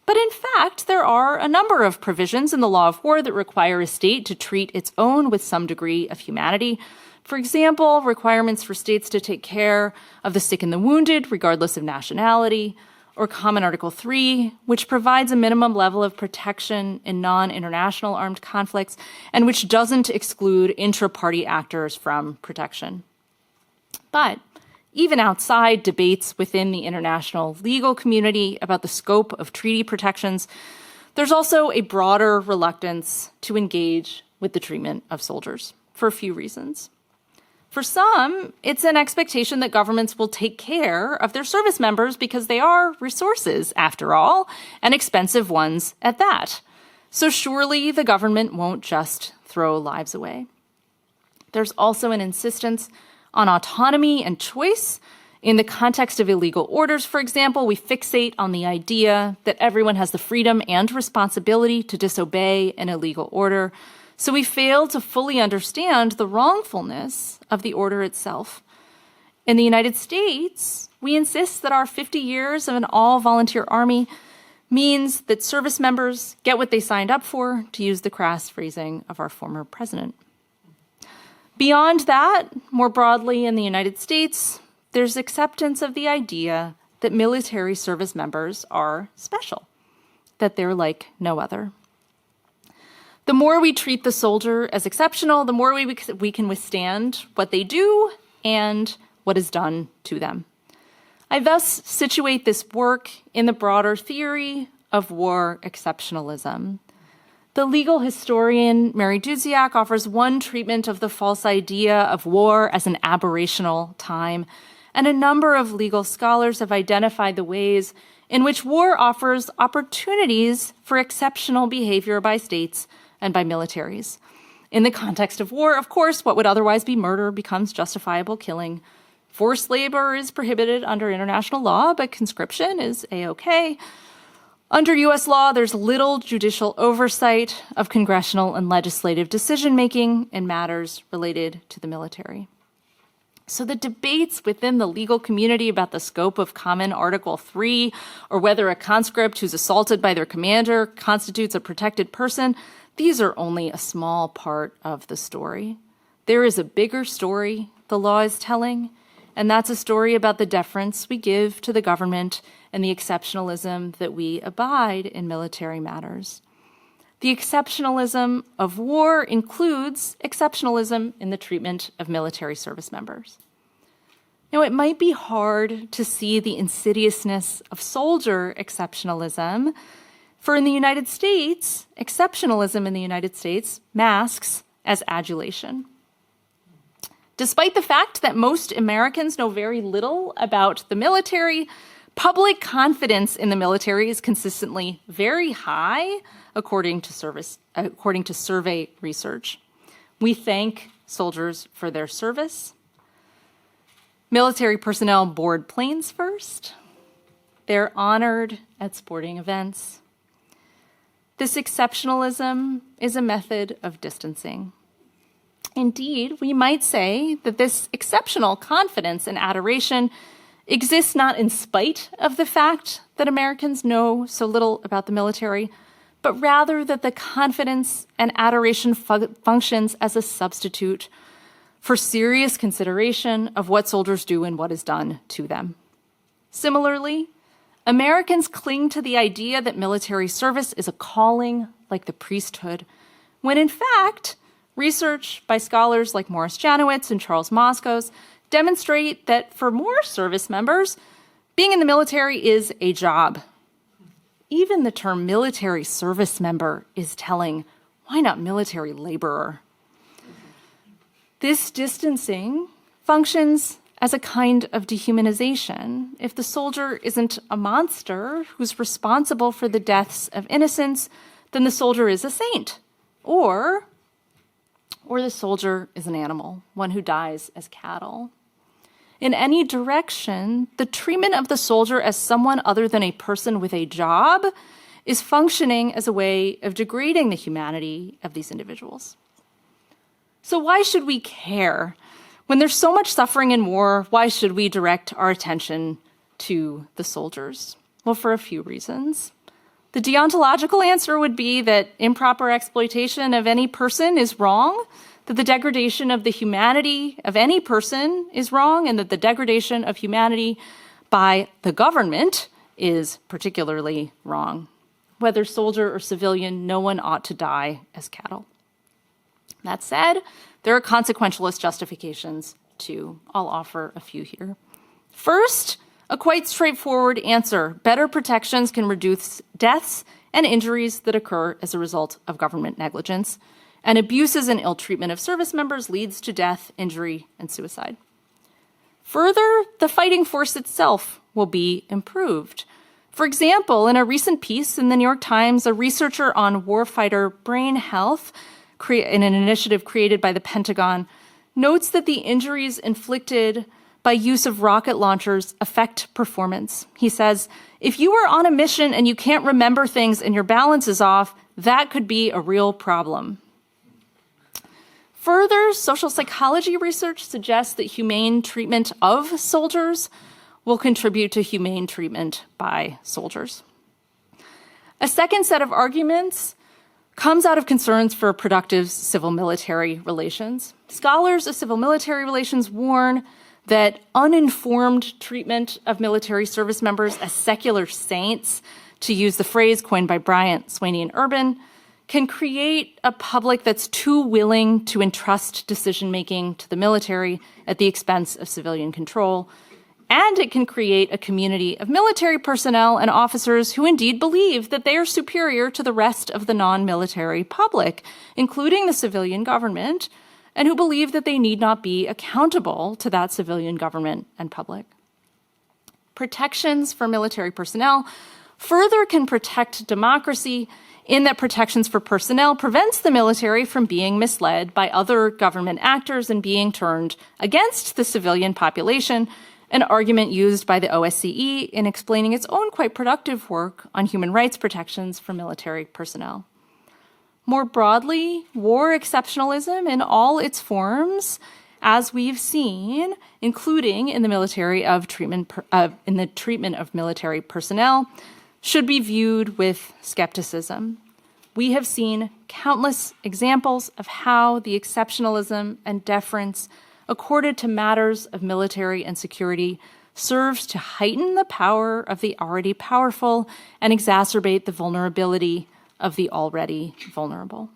But in fact, there are a number of provisions in the law of war that require a state to treat its own with some degree of humanity. For example, requirements for states to take care of the sick and the wounded, regardless of nationality, or Common Article 3, which provides a minimum level of protection in non-international armed conflicts, and which doesn't exclude intra-party actors from protection. But even outside debates within the international legal community about the scope of treaty protections, there's also a broader reluctance to engage with the treatment of soldiers for a few reasons. For some, it's an expectation that governments will take care of their service members because they are resources, after all, and expensive ones at that. So surely the government won't just throw lives away. There's also an insistence on autonomy and choice. In the context of illegal orders, for example, we fixate on the idea that everyone has the freedom and responsibility to disobey an illegal order, so we fail to fully understand the wrongfulness of the order itself. In the United States, we insist that our 50 years of an all-volunteer army means that service members get what they signed up for, to use the crass phrasing of our former president. Beyond that, more broadly in the United States, there's acceptance of the idea that military service members are special, that they're like no other. The more we treat the soldier as exceptional, the more we can withstand what they do and what is done to them. I thus situate this work in the broader theory of war exceptionalism. The legal historian Mary Dudziak offers one treatment of the false idea of war as an aberrational time, and a number of legal scholars have identified the ways in which war offers opportunities for exceptional behavior by states and by militaries. In the context of war, of course, what would otherwise be murder becomes justifiable killing. Forced labor is prohibited under international law, but conscription is A-OK. Under U.S. law, there's little judicial oversight of congressional and legislative decision-making in matters related to the military. So the debates within the legal community about the scope of Common Article 3, or whether a conscript who's assaulted by their commander constitutes a protected person, these are only a small part of the story. There is a bigger story the law is telling, and that's a story about the deference we give to the government and the exceptionalism that we abide in military matters. The exceptionalism of war includes exceptionalism in the treatment of military service members. Now, it might be hard to see the insidiousness of soldier exceptionalism, for in the United States, exceptionalism in the United States masks as adulation. Despite the fact that most Americans know very little about the military, public confidence in the military is consistently very high, according to survey research. We thank soldiers for their service. Military personnel board planes first. They're honored at sporting events. This exceptionalism is a method of distancing. Indeed, we might say that this exceptional confidence and adoration exists not in spite of the fact that Americans know so little about the military, but rather that the confidence and adoration functions as a substitute for serious consideration of what soldiers do and what is done to them. Similarly, Americans cling to the idea that military service is a calling like the priesthood, when in fact, research by scholars like Morris Janowitz and Charles Moskos demonstrate that for more service members, being in the military is a job. Even the term military service member is telling. Why not military laborer? This distancing functions as a kind of dehumanization. If the soldier isn't a monster who's responsible for the deaths of innocents, then the soldier is a saint. Or the soldier is an animal, one who dies as cattle. In any direction, the treatment of the soldier as someone other than a person with a job is functioning as a way of degrading the humanity of these individuals. So why should we care? When there's so much suffering in war, why should we direct our attention to the soldiers? Well, for a few reasons. The deontological answer would be that improper exploitation of any person is wrong, that the degradation of the humanity of any person is wrong, and that the degradation of humanity by the government is particularly wrong. Whether soldier or civilian, no one ought to die as cattle. That said, there are consequentialist justifications too. I'll offer a few here. First, a quite straightforward answer. Better protections can reduce deaths and injuries that occur as a result of government negligence. And abuses and ill treatment of service members leads to death, injury, and suicide. Further, the fighting force itself will be improved. For example, in a recent piece in the New York Times, a researcher on warfighter brain health in an initiative created by the Pentagon, notes that the injuries inflicted by use of rocket launchers affect performance. He says, if you are on a mission and you can't remember things and your balance is off, that could be a real problem. Further, social psychology research suggests that humane treatment of soldiers will contribute to humane treatment by soldiers. A second set of arguments comes out of concerns for productive civil-military relations. Scholars of civil-military relations warn that uninformed treatment of military service members as secular saints, to use the phrase coined by Bryant, Sweeney, and Urban, can create a public that's too willing to entrust decision-making to the military at the expense of civilian control. And it can create a community of military personnel and officers who indeed believe that they are superior to the rest of the non-military public, including the civilian government, and who believe that they need not be accountable to that civilian government and public. Protections for military personnel further can protect democracy in that protections for personnel prevents the military from being misled by other government actors and being turned against the civilian population, an argument used by the OSCE in explaining its own quite productive work on human rights protections for military personnel. More broadly, war exceptionalism in all its forms, as we've seen, including in the in the treatment of military personnel, should be viewed with skepticism. We have seen countless examples of how the exceptionalism and deference accorded to matters of military and security serves to heighten the power of the already powerful and exacerbate the vulnerability of the already vulnerable.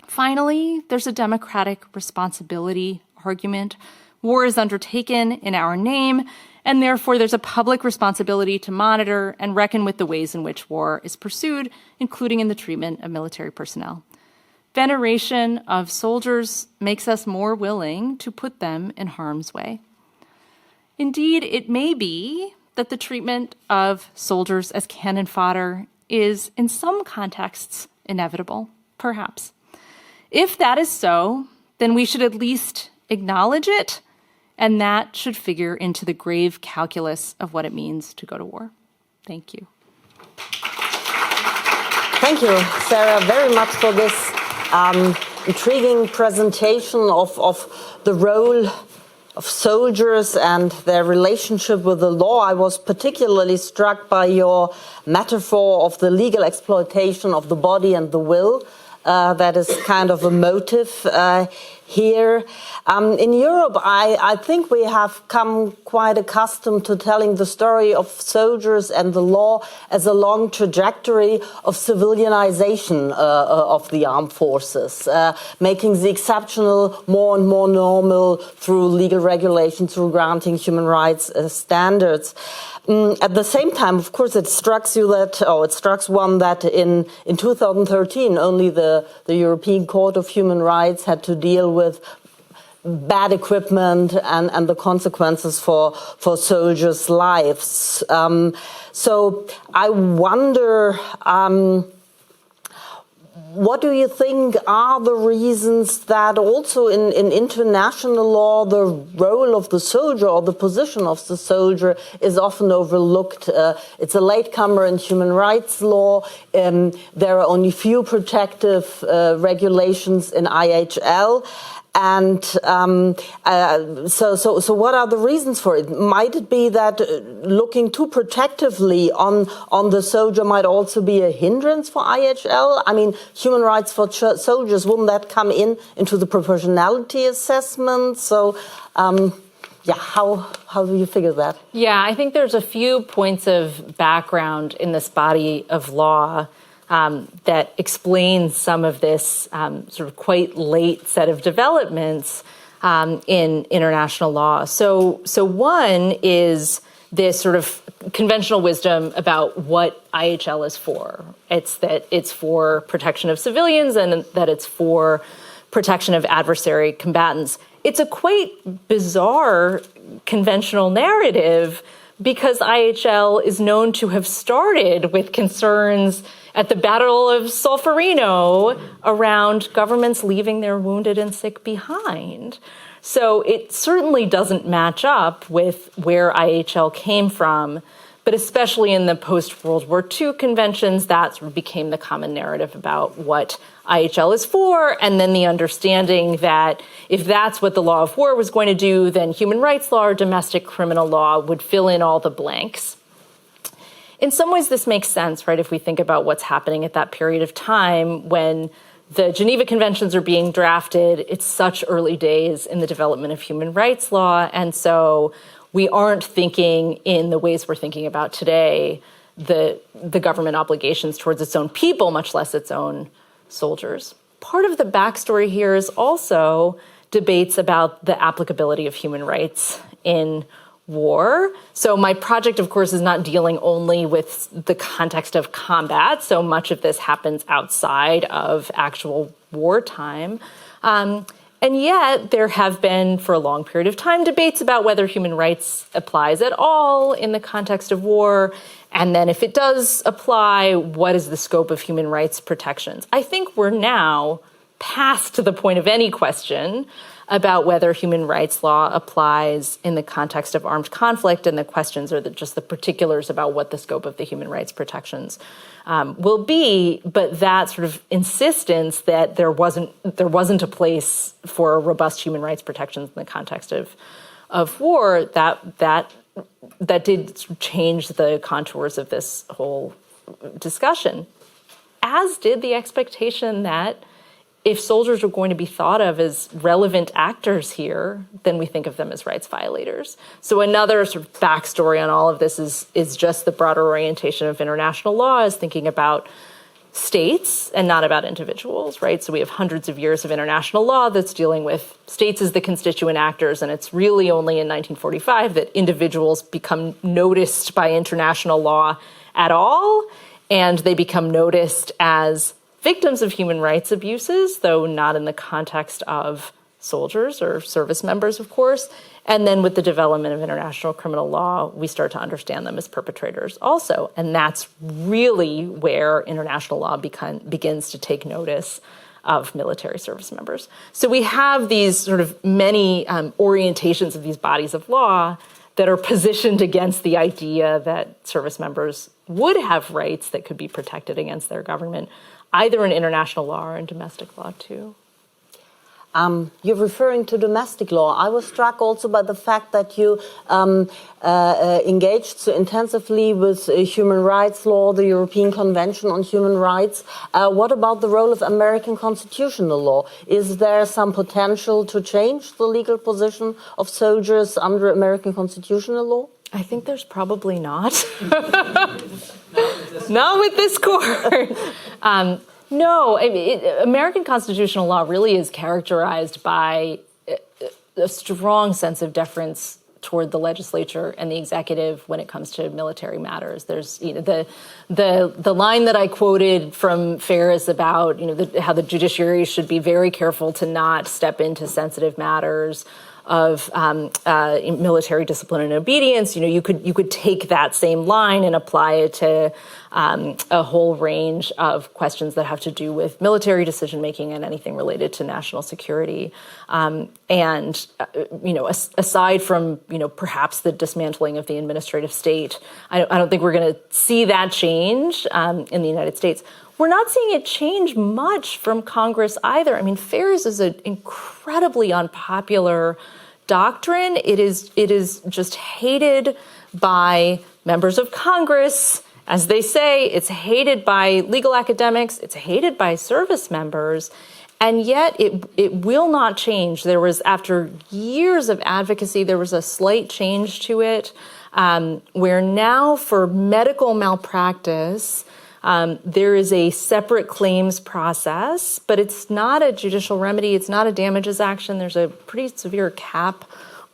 Finally, there's a democratic responsibility argument. War is undertaken in our name, and therefore there's a public responsibility to monitor and reckon with the ways in which war is pursued, including in the treatment of military personnel. Veneration of soldiers makes us more willing to put them in harm's way. Indeed, it may be that the treatment of soldiers as cannon fodder is, in some contexts, inevitable, perhaps. If that is so, then we should at least acknowledge it, and that should figure into the grave calculus of what it means to go to war. Thank you. Thank you, Sarah, very much for this intriguing presentation of the role of soldiers and their relationship with the law. I was particularly struck by your metaphor of the legal exploitation of the body and the will. That is kind of a motive here. In Europe, I think we have come quite accustomed to telling the story of soldiers and the law as a long trajectory of civilianization of the armed forces, making the exceptional more and more normal through legal regulation, through granting human rights standards. At the same time, of course, it strikes one that in 2013, only the European Court of Human Rights had to deal with bad equipment and the consequences for soldiers' lives. So I wonder, what do you think are the reasons that also in international law the role of the soldier or the position of the soldier is often overlooked? It's a latecomer in human rights law. There are only few protective regulations in IHL. And so what are the reasons for it? Might it be that looking too protectively on the soldier might also be a hindrance for IHL? I mean, human rights for soldiers, wouldn't that come into the proportionality assessment? So, how do you figure that? Yeah, I think there's a few points of background in this body of law that explains some of this sort of quite late set of developments in international law. So one is this sort of conventional wisdom about what IHL is for. It's that it's for protection of civilians and that it's for protection of adversary combatants. It's a quite bizarre conventional narrative because IHL is known to have started with concerns at the Battle of Solferino around governments leaving their wounded and sick behind. So it certainly doesn't match up with where IHL came from, but especially in the post-World War II conventions, that sort of became the common narrative about what IHL is for, and then the understanding that if that's what the law of war was going to do, then human rights law or domestic criminal law would fill in all the blanks. In some ways, this makes sense, right, if we think about what's happening at that period of time when the Geneva Conventions are being drafted. It's such early days in the development of human rights law, and so we aren't thinking in the ways we're thinking about today, the government obligations towards its own people, much less its own soldiers. Part of the backstory here is also debates about the applicability of human rights in war. So my project, of course, is not dealing only with the context of combat. So much of this happens outside of actual wartime. And yet there have been, for a long period of time, debates about whether human rights applies at all in the context of war. And then if it does apply, what is the scope of human rights protections? I think we're now past the point of any question about whether human rights law applies in the context of armed conflict, and the questions are just the particulars about what the scope of the human rights protections will be. But that sort of insistence that there wasn't a place for robust human rights protections in the context of war, that did change the contours of this whole discussion, as did the expectation that if soldiers are going to be thought of as relevant actors here, then we think of them as rights violators. So another sort of backstory on all of this is just the broader orientation of international law is thinking about states and not about individuals, right? So we have hundreds of years of international law that's dealing with states as the constituent actors, and it's really only in 1945 that individuals become noticed by international law at all, and they become noticed as victims of human rights abuses, though not in the context of soldiers or service members, of course. And then with the development of international criminal law, we start to understand them as perpetrators also. And that's really where international law begins to take notice of military service members. So we have these sort of many orientations of these bodies of law that are positioned against the idea that service members would have rights that could be protected against their government, either in international law or in domestic law, too. You're referring to domestic law. I was struck also by the fact that you engaged so intensively with human rights law, the European Convention on Human Rights. What about the role of American constitutional law? Is there some potential to change the legal position of soldiers under American constitutional law? I think there's probably not. Not with this court. No, American constitutional law really is characterized by a strong sense of deference toward the legislature and the executive when it comes to military matters. There's, the line that I quoted from Ferris about, how the judiciary should be very careful to not step into sensitive matters of military discipline and obedience. You could take that same line and apply it to a whole range of questions that have to do with military decision making and anything related to national security. Aside from perhaps the dismantling of the administrative state, I don't think we're going to see that change in the United States. We're not seeing it change much from Congress either. I mean, Ferris is an incredibly unpopular doctrine. It is just hated by members of Congress. As they say, it's hated by legal academics. It's hated by service members. And yet it will not change. There was, after years of advocacy, there was a slight change to it, where now for medical malpractice, there is a separate claims process, but it's not a judicial remedy. It's not a damages action. There's a pretty severe cap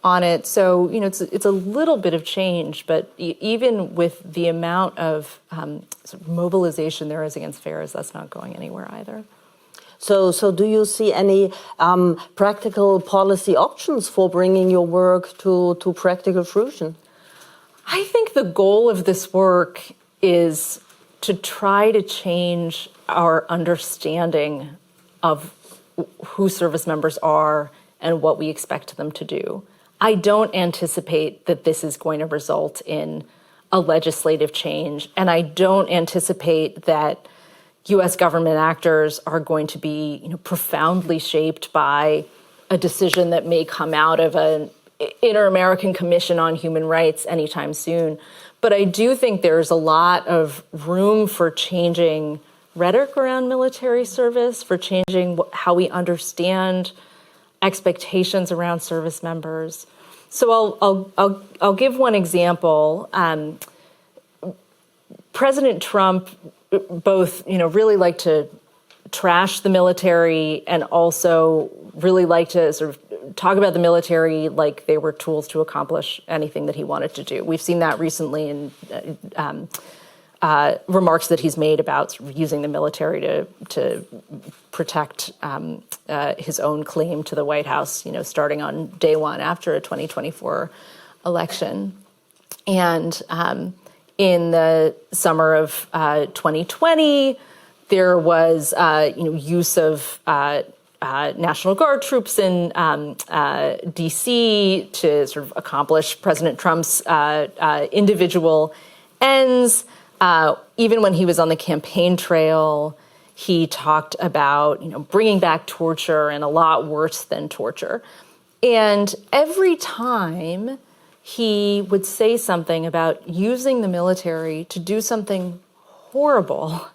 on it. So, it's a little bit of change, but even with the amount of sort of mobilization there is against Ferris, that's not going anywhere either. So do you see any practical policy options for bringing your work to practical fruition? I think the goal of this work is to try to change our understanding of who service members are and what we expect them to do. I don't anticipate that this is going to result in a legislative change, and I don't anticipate that U.S. government actors are going to be, profoundly shaped by a decision that may come out of an Inter-American Commission on Human Rights anytime soon. But I do think there's a lot of room for changing rhetoric around military service, for changing how we understand expectations around service members. So I'll give one example. President Trump both, really liked to trash the military and also really liked to sort of talk about the military like they were tools to accomplish anything that he wanted to do. We've seen that recently in remarks that he's made about sort of using the military to protect his own claim to the White House, starting on day one after a 2024 election. And in the summer of 2020, there was, use of National Guard troops in D.C. to sort of accomplish President Trump's individual ends. Even when he was on the campaign trail, he talked about, bringing back torture and a lot worse than torture. And every time he would say something about using the military to do something horrible,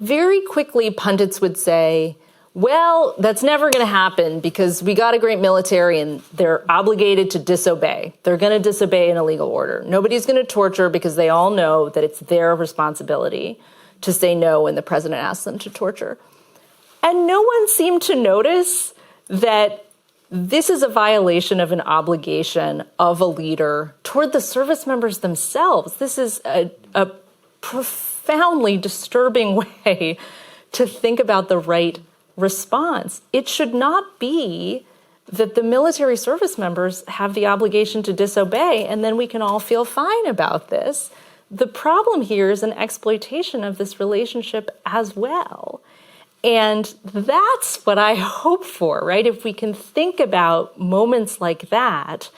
very quickly pundits would say, well, that's never going to happen because we got a great military and they're obligated to disobey. They're going to disobey an illegal order. Nobody's going to torture because they all know that it's their responsibility to say no when the president asks them to torture. And no one seemed to notice that this is a violation of an obligation of a leader toward the service members themselves. This is a profoundly disturbing way to think about the right response. It should not be that the military service members have the obligation to disobey and then we can all feel fine about this. The problem here is an exploitation of this relationship as well. And that's what I hope for, right? If we can think about moments like that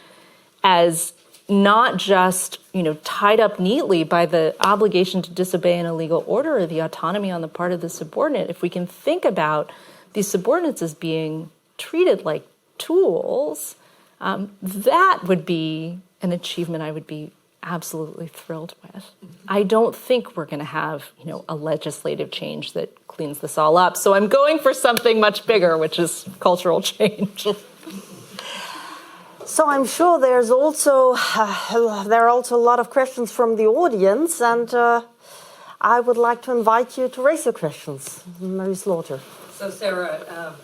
as not just, tied up neatly by the obligation to disobey an illegal order or the autonomy on the part of the subordinate, if we can think about these subordinates as being treated like tools, that would be an achievement I would be absolutely thrilled with. I don't think we're going to have, a legislative change that cleans this all up. So I'm going for something much bigger, which is cultural change. So I'm sure there are also a lot of questions from the audience, and I would like to invite you to raise your questions. Mary Slaughter. So Saira,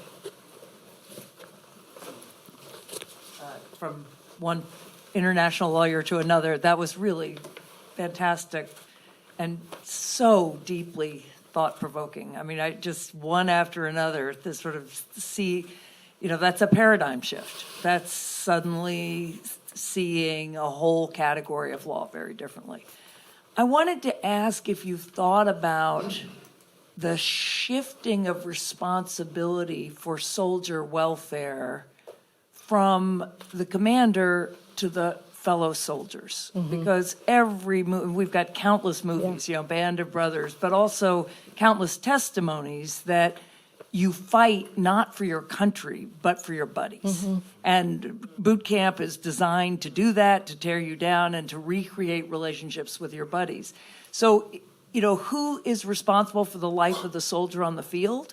from one international lawyer to another, that was really fantastic and so deeply thought-provoking. I mean, I just one after another, this sort of see, that's a paradigm shift. That's suddenly seeing a whole category of law very differently. I wanted to ask if you've thought about the shifting of responsibility for soldier welfare from the commander to the fellow soldiers, because we've got countless movies, Band of Brothers, but also countless testimonies that you fight not for your country, but for your buddies. And boot camp is designed to do that, to tear you down and to recreate relationships with your buddies. So, who is responsible for the life of the soldier on the field?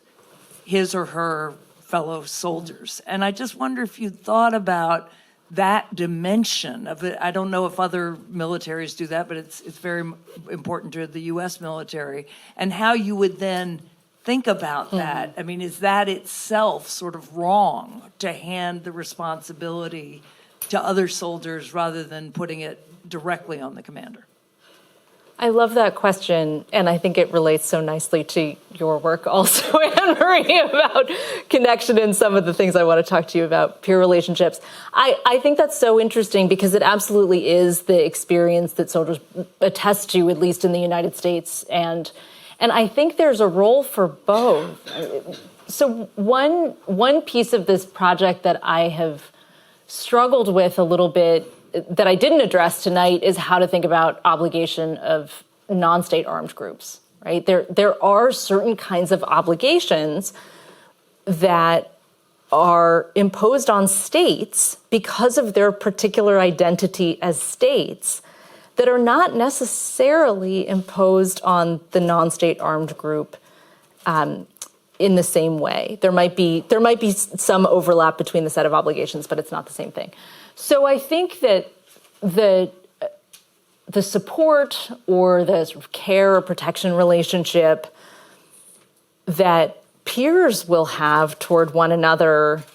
His or her fellow soldiers. And I just wonder if you thought about that dimension of it. I don't know if other militaries do that, but it's very important to the U.S. military, and how you would then think about that. I mean, is that itself sort of wrong to hand the responsibility to other soldiers rather than putting it directly on the commander? I love that question, and I think it relates so nicely to your work also, Anne-Marie, about connection and some of the things I want to talk to you about, peer relationships. I think that's so interesting because it absolutely is the experience that soldiers attest to, at least in the United States, and I think there's a role for both. So one piece of this project that I have struggled with a little bit that I didn't address tonight is how to think about obligation of non-state armed groups, right? There are certain kinds of obligations that are imposed on states because of their particular identity as states that are not necessarily imposed on the non-state armed group in the same way. There might be some overlap between the set of obligations, but it's not the same thing. So I think that the support or the sort of care or protection relationship that peers will have toward one another,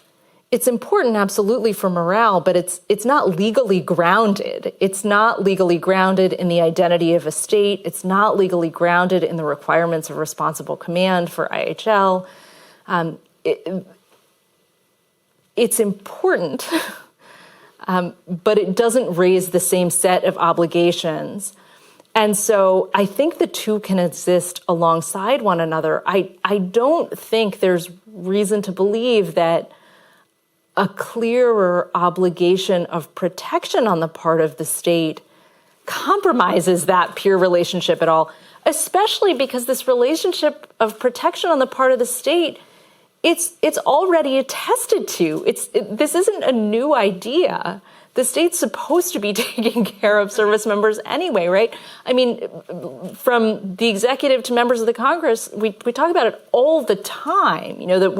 it's important absolutely for morale, but it's not legally grounded. It's not legally grounded in the identity of a state. It's not legally grounded in the requirements of responsible command for IHL. It's important, but it doesn't raise the same set of obligations. And so I think the two can exist alongside one another. I don't think there's reason to believe that a clearer obligation of protection on the part of the state compromises that peer relationship at all, especially because this relationship of protection on the part of the state, it's already attested to. This isn't a new idea. The state's supposed to be taking care of service members anyway, right? I mean, from the executive to members of the Congress, we talk about it all the time. You know, that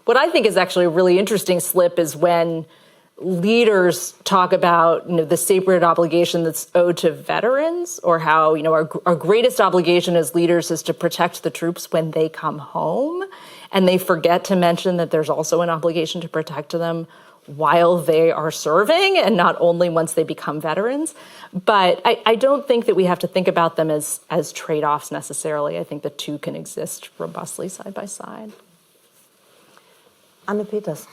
what I think is actually a really interesting slip is when leaders talk about, you know, the sacred obligation that's owed to veterans, or how, you know, our greatest obligation as leaders is to protect the troops when they come home. And they forget to mention that there's also an obligation to protect them while they are serving, and not only once they become veterans. But I don't think that we have to think about them as trade-offs necessarily. I think the two can exist robustly side by side. Anne Peters.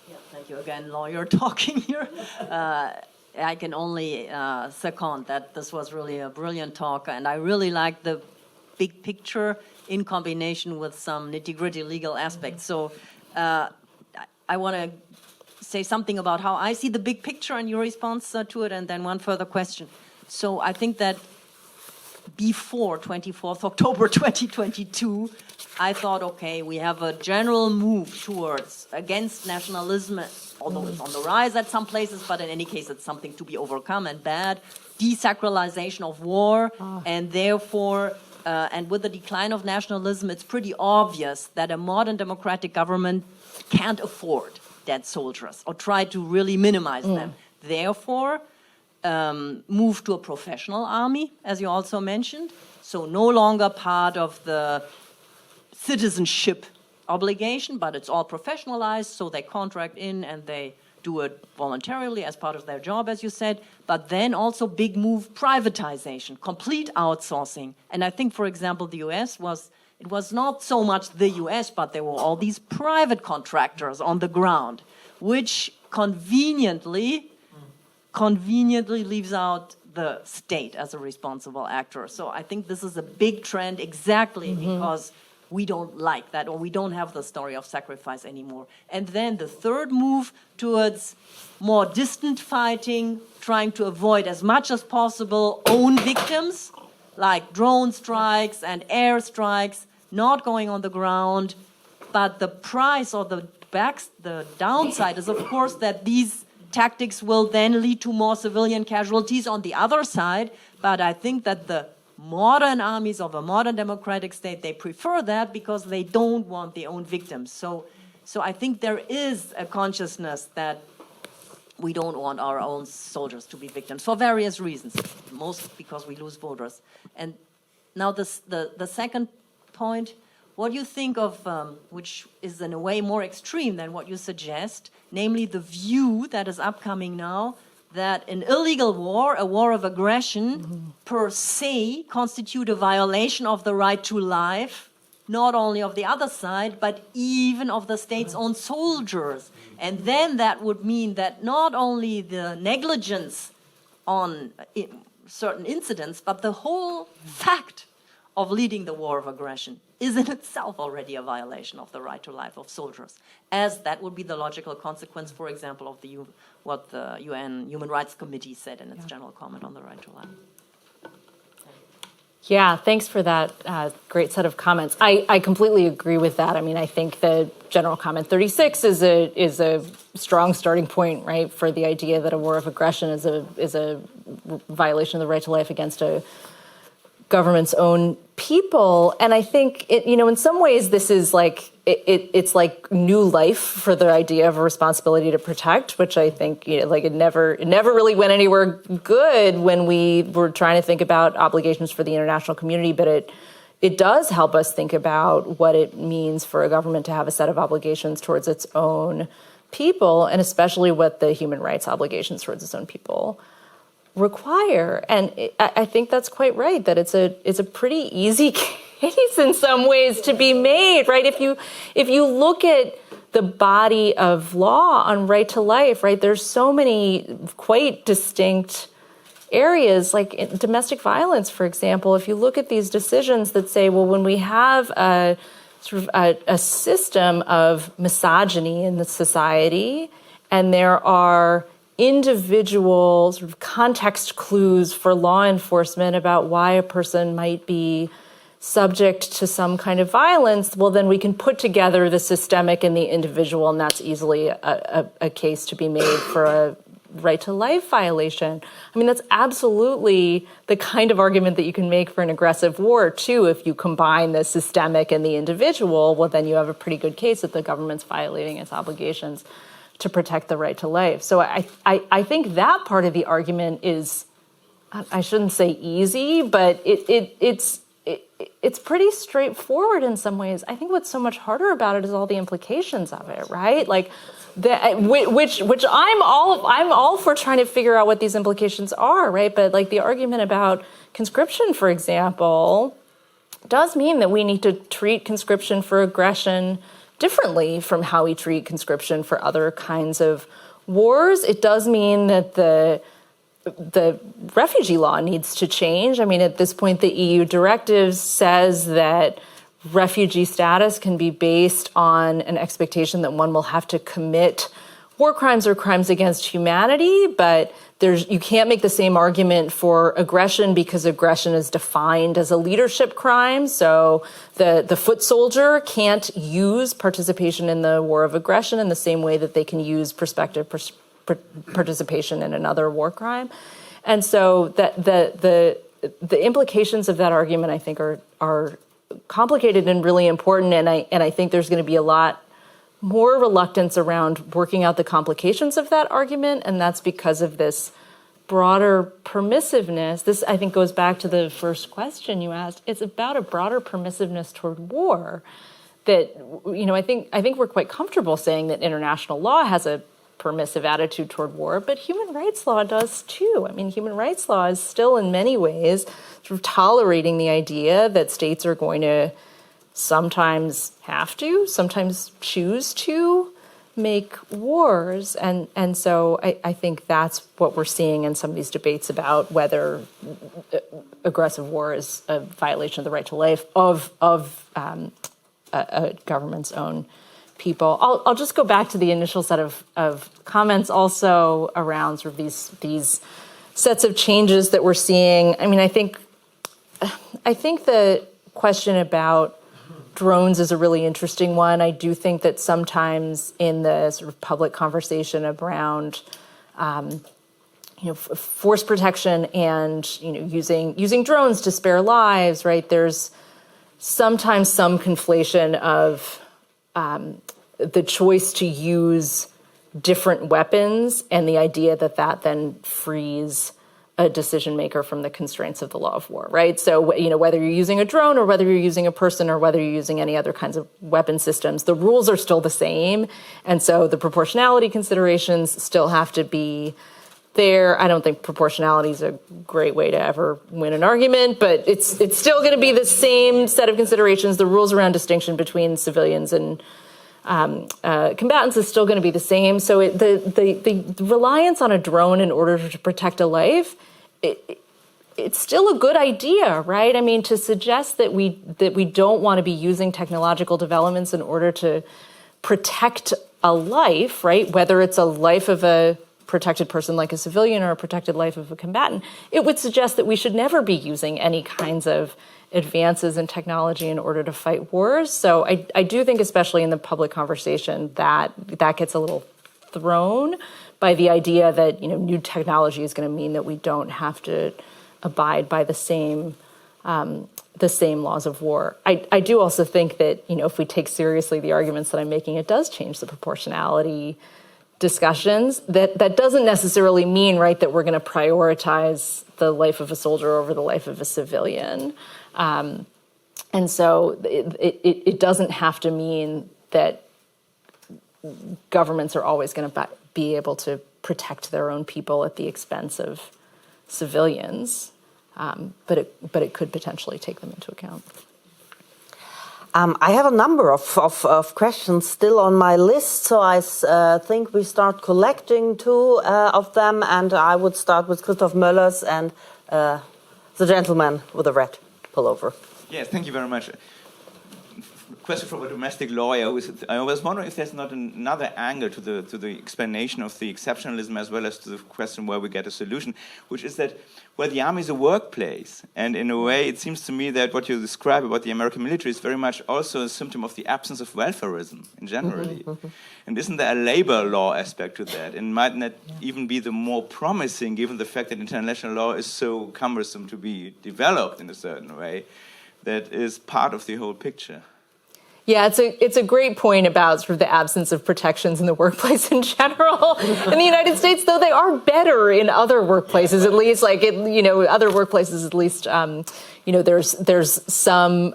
Yeah, thank you again, lawyer talking here. I can only second that this was really a brilliant talk, and I really like the big picture in combination with some nitty-gritty legal aspects. So I want to say something about how I see the big picture and your response to it, and then one further question. So I think that before 24th October 2022, I thought, okay, we have a general move towards against nationalism, although it's on the rise at some places, but in any case, it's something to be overcome and bad. Desacralization of war, and therefore, and with the decline of nationalism, it's pretty obvious that a modern democratic government can't afford dead soldiers or try to really minimize them. Therefore, move to a professional army, as you also mentioned, so no longer part of the citizenship obligation, but it's all professionalized, so they contract in and they do it voluntarily as part of their job, as you said, but then also big move privatization, complete outsourcing. And I think, for example, the US it was not so much the US, but there were all these private contractors on the ground, which conveniently leaves out the state as a responsible actor. So I think this is a big trend exactly because we don't like that, or we don't have the story of sacrifice anymore. And then the third move towards more distant fighting, trying to avoid as much as possible own victims, like drone strikes and air strikes, not going on the ground. But the price or the downside is, of course, that these tactics will then lead to more civilian casualties on the other side. But I think that the modern armies of a modern democratic state, they prefer that because they don't want their own victims. So I think there is a consciousness that we don't want our own soldiers to be victims for various reasons, most because we lose voters. And now the second point, what do you think of, which is in a way more extreme than what you suggest, namely the view that is upcoming now that an illegal war, a war of aggression, per se, constitute a violation of the right to life, not only of the other side, but even of the state's own soldiers. And then that would mean that not only the negligence on certain incidents, but the whole fact of leading the war of aggression is in itself already a violation of the right to life of soldiers, as that would be the logical consequence, for example, of what the UN Human Rights Committee said in its general comment on the right to life. Yeah, thanks for that great set of comments. I completely agree with that. I mean, I think the general comment 36 is a strong starting point, right, for the idea that a war of aggression is a violation of the right to life against a government's own people. And I think in some ways this is like it's like new life for the idea of a responsibility to protect, which I think it never really went anywhere good when we were trying to think about obligations for the international community. But it does help us think about what it means for a government to have a set of obligations towards its own people, and especially what the human rights obligations towards its own people require. And I think that's quite right, that it's a pretty easy case in some ways to be made, right? If you look at the body of law on right to life, right, there's so many quite distinct areas, like in domestic violence, for example. If you look at these decisions that say, well, when we have a system of misogyny in the society, and there are individual sort of context clues for law enforcement about why a person might be subject to some kind of violence, well, then we can put together the systemic and the individual, and that's easily a case to be made for a right to life violation. I mean, that's absolutely the kind of argument that you can make for an aggressive war, too. If you combine the systemic and the individual, well, then you have a pretty good case that the government's violating its obligations to protect the right to life. So I think that part of the argument is, I shouldn't say easy, but it's pretty straightforward in some ways. I think what's so much harder about it is all the implications of it, right? Like, which I'm all for trying to figure out what these implications are, right? But like the argument about conscription, for example, does mean that we need to treat conscription for aggression differently from how we treat conscription for other kinds of wars. It does mean that the refugee law needs to change. I mean, at this point, the EU directive says that refugee status can be based on an expectation that one will have to commit war crimes or crimes against humanity, but you can't make the same argument for aggression because aggression is defined as a leadership crime. So the foot soldier can't use participation in the war of aggression in the same way that they can use prospective participation in another war crime. And so the implications of that argument, I think, are complicated and really important. And I think there's going to be a lot more reluctance around working out the complications of that argument, and that's because of this broader permissiveness. This, I think, goes back to the first question you asked. It's about a broader permissiveness toward war that, I think we're quite comfortable saying that international law has a permissive attitude toward war, but human rights law does too. I mean, human rights law is still in many ways sort of tolerating the idea that states are going to sometimes have to, sometimes choose to make wars. And so I think that's what we're seeing in some of these debates about whether aggressive war is a violation of the right to life of a government's own people. I'll just go back to the initial set of comments also around sort of these sets of changes that we're seeing. I mean, I think the question about drones is a really interesting one. I do think that sometimes in the sort of public conversation around, force protection and using drones to spare lives, right? There's sometimes some conflation of the choice to use different weapons and the idea that then frees a decision maker from the constraints of the law of war, right? So, whether you're using a drone or whether you're using a person or whether you're using any other kinds of weapon systems, the rules are still the same. And so the proportionality considerations still have to be there. I don't think proportionality is a great way to ever win an argument, but it's still going to be the same set of considerations. The rules around distinction between civilians and combatants is still going to be the same. So the reliance on a drone in order to protect a life, it's still a good idea, right? I mean, to suggest that we don't want to be using technological developments in order to protect a life, right? Whether it's a life of a protected person like a civilian or a protected life of a combatant, it would suggest that we should never be using any kinds of advances in technology in order to fight wars. So I do think, especially in the public conversation, that gets a little thrown by the idea that, you know, new technology is going to mean that we don't have to abide by the same laws of war. I do also think that, you know, if we take seriously the arguments that I'm making, it does change the proportionality discussions. That doesn't necessarily mean, right, that we're going to prioritize the life of a soldier over the life of a civilian. And so it doesn't have to mean that governments are always going to be able to protect their own people at the expense of civilians, but it could potentially take them into account. I have a number of questions still on my list, so I think we start collecting two of them, and I would start with Christoph Möllers and the gentleman with the red pullover. Yes, thank you very much. Question from a domestic lawyer. I was wondering if there's not another angle to the explanation of the exceptionalism as well as to the question where we get a solution, which is that, well, the army is a workplace, and in a way it seems to me that what you describe about the American military is very much also a symptom of the absence of welfarism in generally. And isn't there a labor law aspect to that? And might not even be the more promising, given the fact that international law is so cumbersome to be developed in a certain way, that is part of the whole picture. Yeah, it's a great point about sort of the absence of protections in the workplace in general. In the United States, though, they are better in other workplaces, at least. Like, other workplaces, at least, there's some,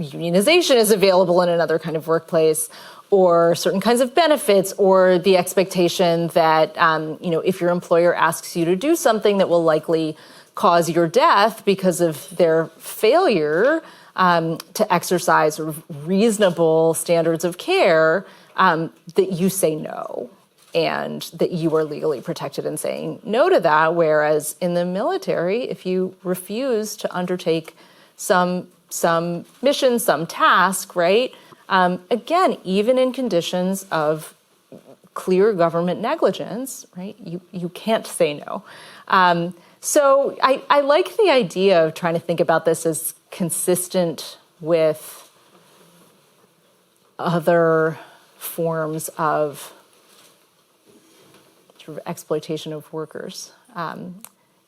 unionization is available in another kind of workplace, or certain kinds of benefits, or the expectation that, if your employer asks you to do something that will likely cause your death because of their failure to exercise sort of reasonable standards of care, that you say no, and that you are legally protected in saying no to that. Whereas in the military, if you refuse to undertake some mission, some task, right? Again, even in conditions of clear government negligence, right? You can't say no. So I like the idea of trying to think about this as consistent with other forms of sort of exploitation of workers,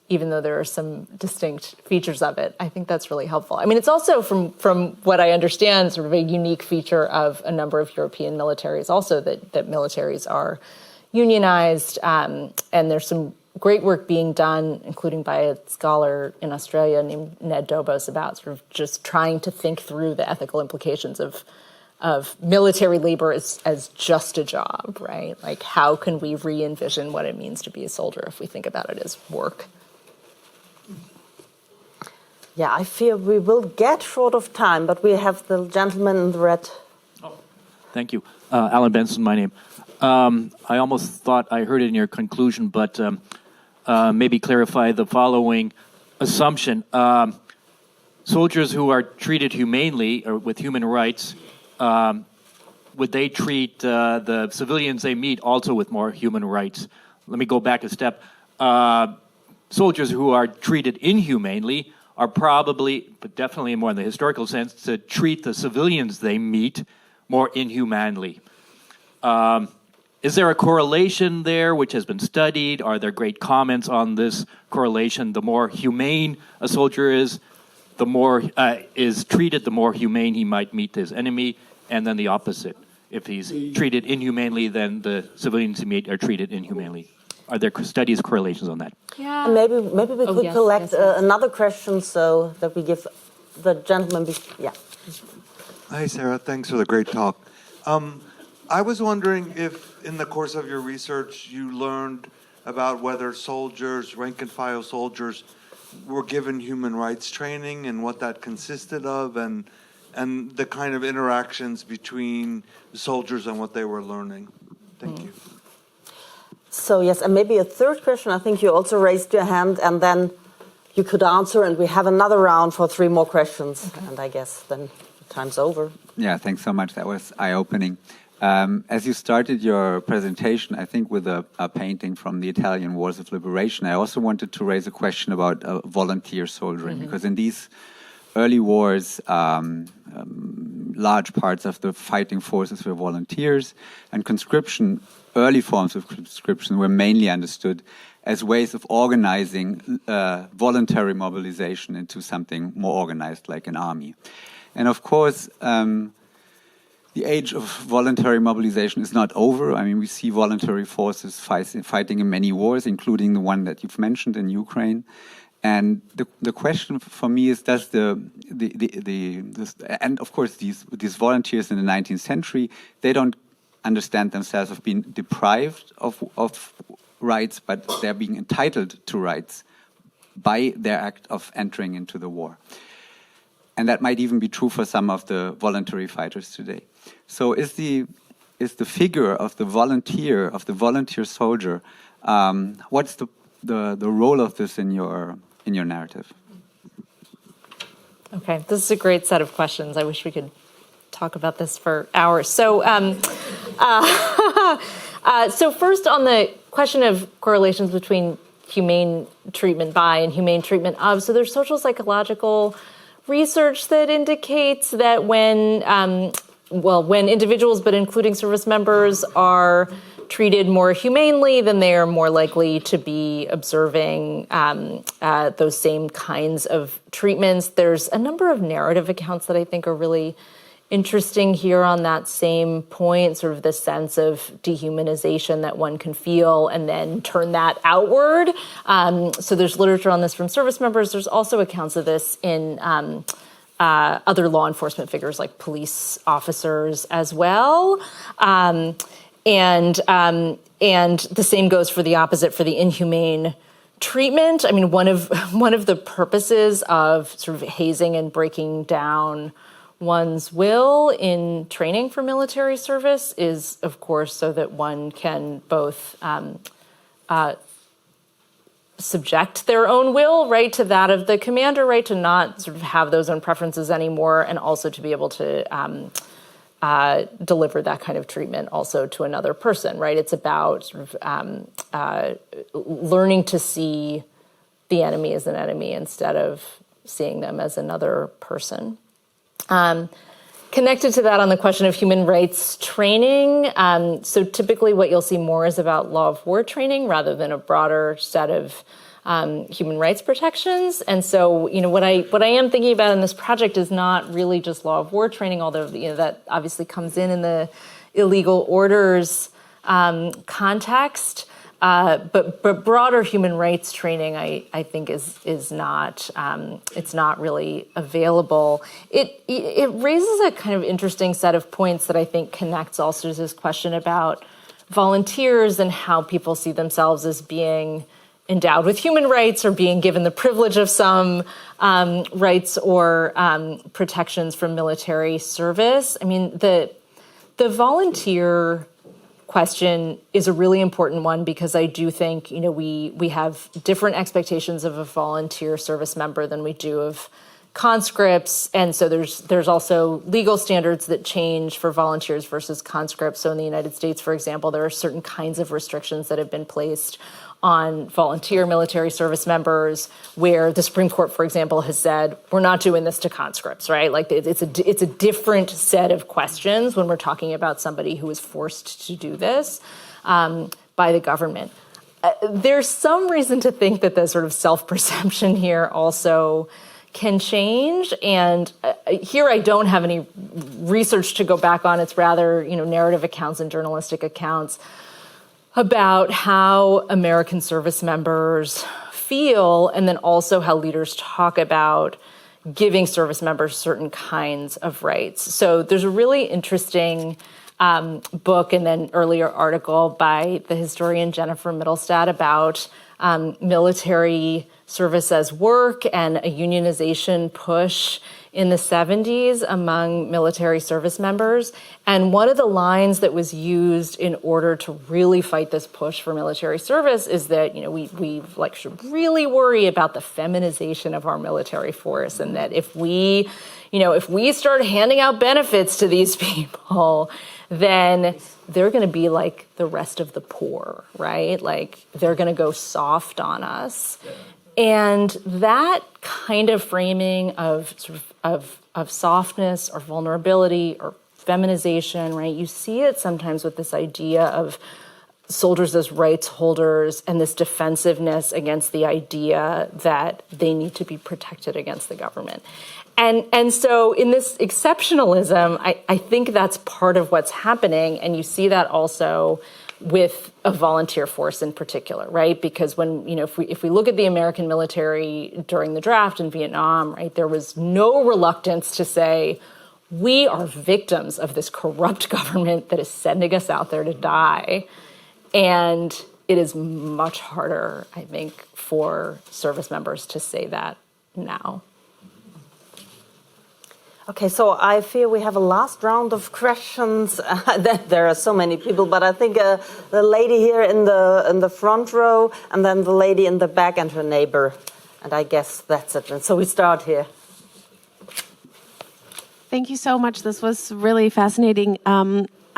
even though there are some distinct features of it. I think that's really helpful. I mean, it's also, from what I understand, sort of a unique feature of a number of European militaries also, that militaries are unionized, and there's some great work being done, including by a scholar in Australia named Ned Dobos, about sort of just trying to think through the ethical implications of military labor as just a job, right? Like, how can we re-envision what it means to be a soldier if we think about it as work? Yeah, I fear we will get short of time, but we have the gentleman in the red. Oh, thank you. Alan Benson, my name. I almost thought I heard it in your conclusion, but maybe clarify the following assumption. Soldiers who are treated humanely or with human rights, would they treat the civilians they meet also with more human rights? Let me go back a step. Soldiers who are treated inhumanely are probably, but definitely more in the historical sense, to treat the civilians they meet more inhumanely. Is there a correlation there which has been studied? Are there great comments on this correlation? The more humane a soldier is, the more is treated, the more humane he might meet his enemy, and then the opposite. If he's treated inhumanely, then the civilians he meet are treated inhumanely. Are there studies, correlations on that? Yeah. And maybe we could collect another question so that we give the gentleman. Yeah. Hi, Sarah. Thanks for the great talk. I was wondering if, in the course of your research, you learned about whether soldiers, rank-and-file soldiers, were given human rights training and what that consisted of, and the kind of interactions between the soldiers and what they were learning. Thank you. So yes, and maybe a third question. I think you also raised your hand, and then you could answer, and we have another round for 3 more questions. And I guess then time's over. Yeah, thanks so much. That was eye-opening. As you started your presentation, I think with a painting from the Italian Wars of Liberation, I also wanted to raise a question about volunteer soldiering, because in these early wars, large parts of the fighting forces were volunteers, and conscription, early forms of conscription, were mainly understood as ways of organizing voluntary mobilization into something more organized, like an army. And of course, the age of voluntary mobilization is not over. I mean, we see voluntary forces fighting in many wars, including the one that you've mentioned in Ukraine. And the question for me is, does and of course these volunteers in the 19th century, they don't understand themselves of being deprived of rights, but they're being entitled to rights by their act of entering into the war. And that might even be true for some of the voluntary fighters today. So is the figure of the volunteer soldier, what's the role of this in your narrative? Okay, this is a great set of questions. I wish we could talk about this for hours. So, so first on the question of correlations between humane treatment by and humane treatment of, so there's social psychological research that indicates that when individuals, but including service members, are treated more humanely, then they are more likely to be observing those same kinds of treatments. There's a number of narrative accounts that I think are really interesting here on that same point, sort of the sense of dehumanization that one can feel and then turn that outward. So there's literature on this from service members. There's also accounts of this in other law enforcement figures like police officers as well. And the same goes for the opposite, for the inhumane treatment. I mean, one of the purposes of sort of hazing and breaking down one's will in training for military service is, of course, so that one can both subject their own will, right, to that of the commander, right, to not sort of have those own preferences anymore, and also to be able to deliver that kind of treatment also to another person, right? It's about sort of learning to see the enemy as an enemy instead of seeing them as another person. Connected to that on the question of human rights training, so typically what you'll see more is about law of war training rather than a broader set of human rights protections. And so, you know, what I am thinking about in this project is not really just law of war training, although, you know, that obviously comes in the illegal orders context. But broader human rights training, I think is not it's not really available. It raises a kind of interesting set of points that I think connects also to this question about volunteers and how people see themselves as being endowed with human rights or being given the privilege of some rights or protections from military service. I mean, the volunteer question is a really important one because I do think, you know, we have different expectations of a volunteer service member than we do of conscripts. And so there's also legal standards that change for volunteers versus conscripts. So in the United States, for example, there are certain kinds of restrictions that have been placed on volunteer military service members where the Supreme Court, for example, has said, we're not doing this to conscripts, right? Like it's a different set of questions when we're talking about somebody who is forced to do this by the government. There's some reason to think that the sort of self-perception here also can change. And here I don't have any research to go back on. It's rather, you know, narrative accounts and journalistic accounts about how American service members feel, and then also how leaders talk about giving service members certain kinds of rights. So there's a really interesting book and then earlier article by the historian Jennifer Middlestad about military service as work and a unionization push in the 70s among military service members. And one of the lines that was used in order to really fight this push for military service is that, we should really worry about the feminization of our military force, and that if we start handing out benefits to these people, then they're going to be like the rest of the poor, right? Like they're going to go soft on us. And that kind of framing of of softness or vulnerability or feminization, right? You see it sometimes with this idea of soldiers as rights holders and this defensiveness against the idea that they need to be protected against the government. And so in this exceptionalism, I think that's part of what's happening. And you see that also with a volunteer force in particular, right? Because when, if we look at the American military during the draft in Vietnam, right, there was no reluctance to say, we are victims of this corrupt government that is sending us out there to die. And it is much harder, I think, for service members to say that now. Okay, so I fear we have a last round of questions. There are so many people, but I think the lady here in the front row, and then the lady in the back, and her neighbor, and I guess that's it. And so we start here. Thank you so much. This was really fascinating.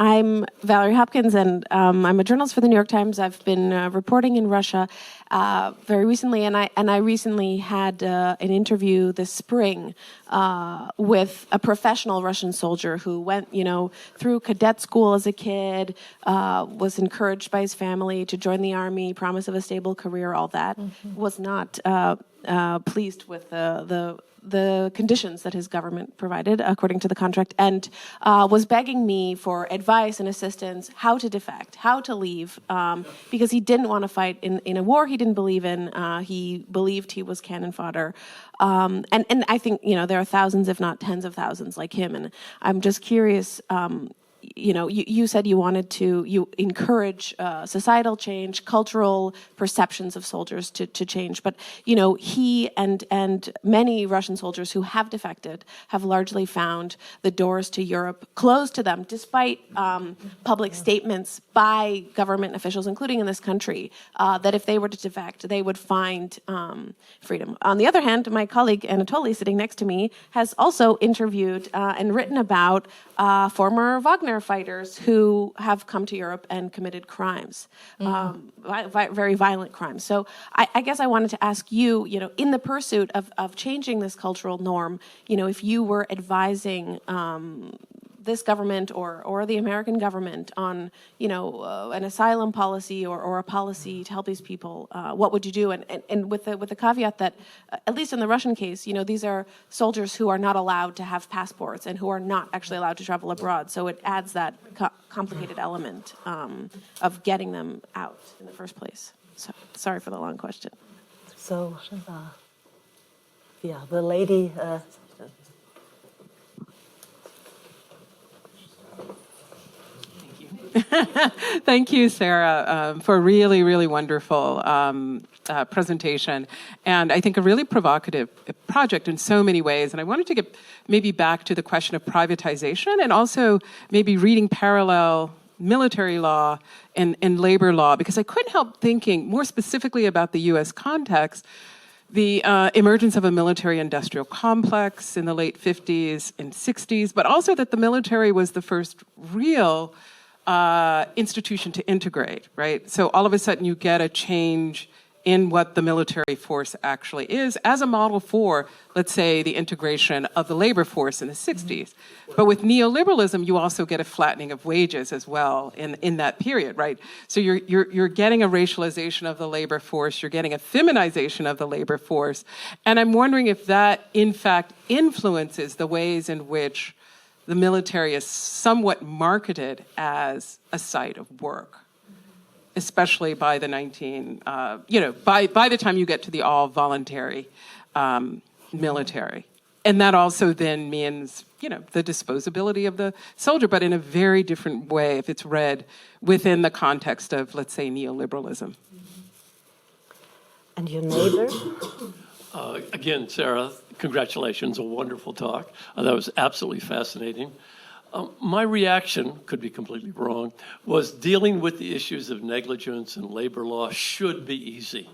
I'm Valerie Hopkins, and I'm a journalist for the New York Times. I've been reporting in Russia very recently, and I recently had an interview this spring with a professional Russian soldier who went, through cadet school as a kid, was encouraged by his family to join the army, promise of a stable career, all that, was not pleased with the conditions that his government provided according to the contract, and was begging me for advice and assistance, how to defect, how to leave, because he didn't want to fight in a war he didn't believe in. He believed he was cannon fodder. And I think, there are thousands, if not tens of thousands like him. And I'm just curious, you said you encourage societal change, cultural perceptions of soldiers to change. But, he and many Russian soldiers who have defected have largely found the doors to Europe closed to them, despite public statements by government officials, including in this country, that if they were to defect, they would find freedom. On the other hand, my colleague Anatoly, sitting next to me, has also interviewed and written about former Wagner fighters who have come to Europe and committed crimes, very violent crimes. So I guess I wanted to ask you, in the pursuit of changing this cultural norm, if you were advising this government or the American government on, an asylum policy or a policy to help these people, what would you do? And with the caveat that, at least in the Russian case, these are soldiers who are not allowed to have passports and who are not actually allowed to travel abroad. So it adds that complicated element of getting them out in the first place. So sorry for the long question. So, the lady. Thank you, Sarah, for a really, really wonderful presentation. And I think a really provocative project in so many ways. And I wanted to get maybe back to the question of privatization and also maybe reading parallel military law and labor law, because I couldn't help thinking more specifically about the U.S. context, the emergence of a military-industrial complex in the late 50s and 60s, but also that the military was the first real institution to integrate, right? So all of a sudden you get a change in what the military force actually is as a model for, let's say, the integration of the labor force in the 60s. But with neoliberalism, you also get a flattening of wages as well in that period, right? So you're getting a racialization of the labor force, you're getting a feminization of the labor force. And I'm wondering if that, in fact, influences the ways in which the military is somewhat marketed as a site of work, especially by the by the time you get to the all voluntary military. And that also then means the disposability of the soldier, but in a very different way if it's read within the context of, let's say, neoliberalism. And your neighbor? Again, Sarah, congratulations, a wonderful talk. That was absolutely fascinating. My reaction, could be completely wrong, was dealing with the issues of negligence and labor law should be easy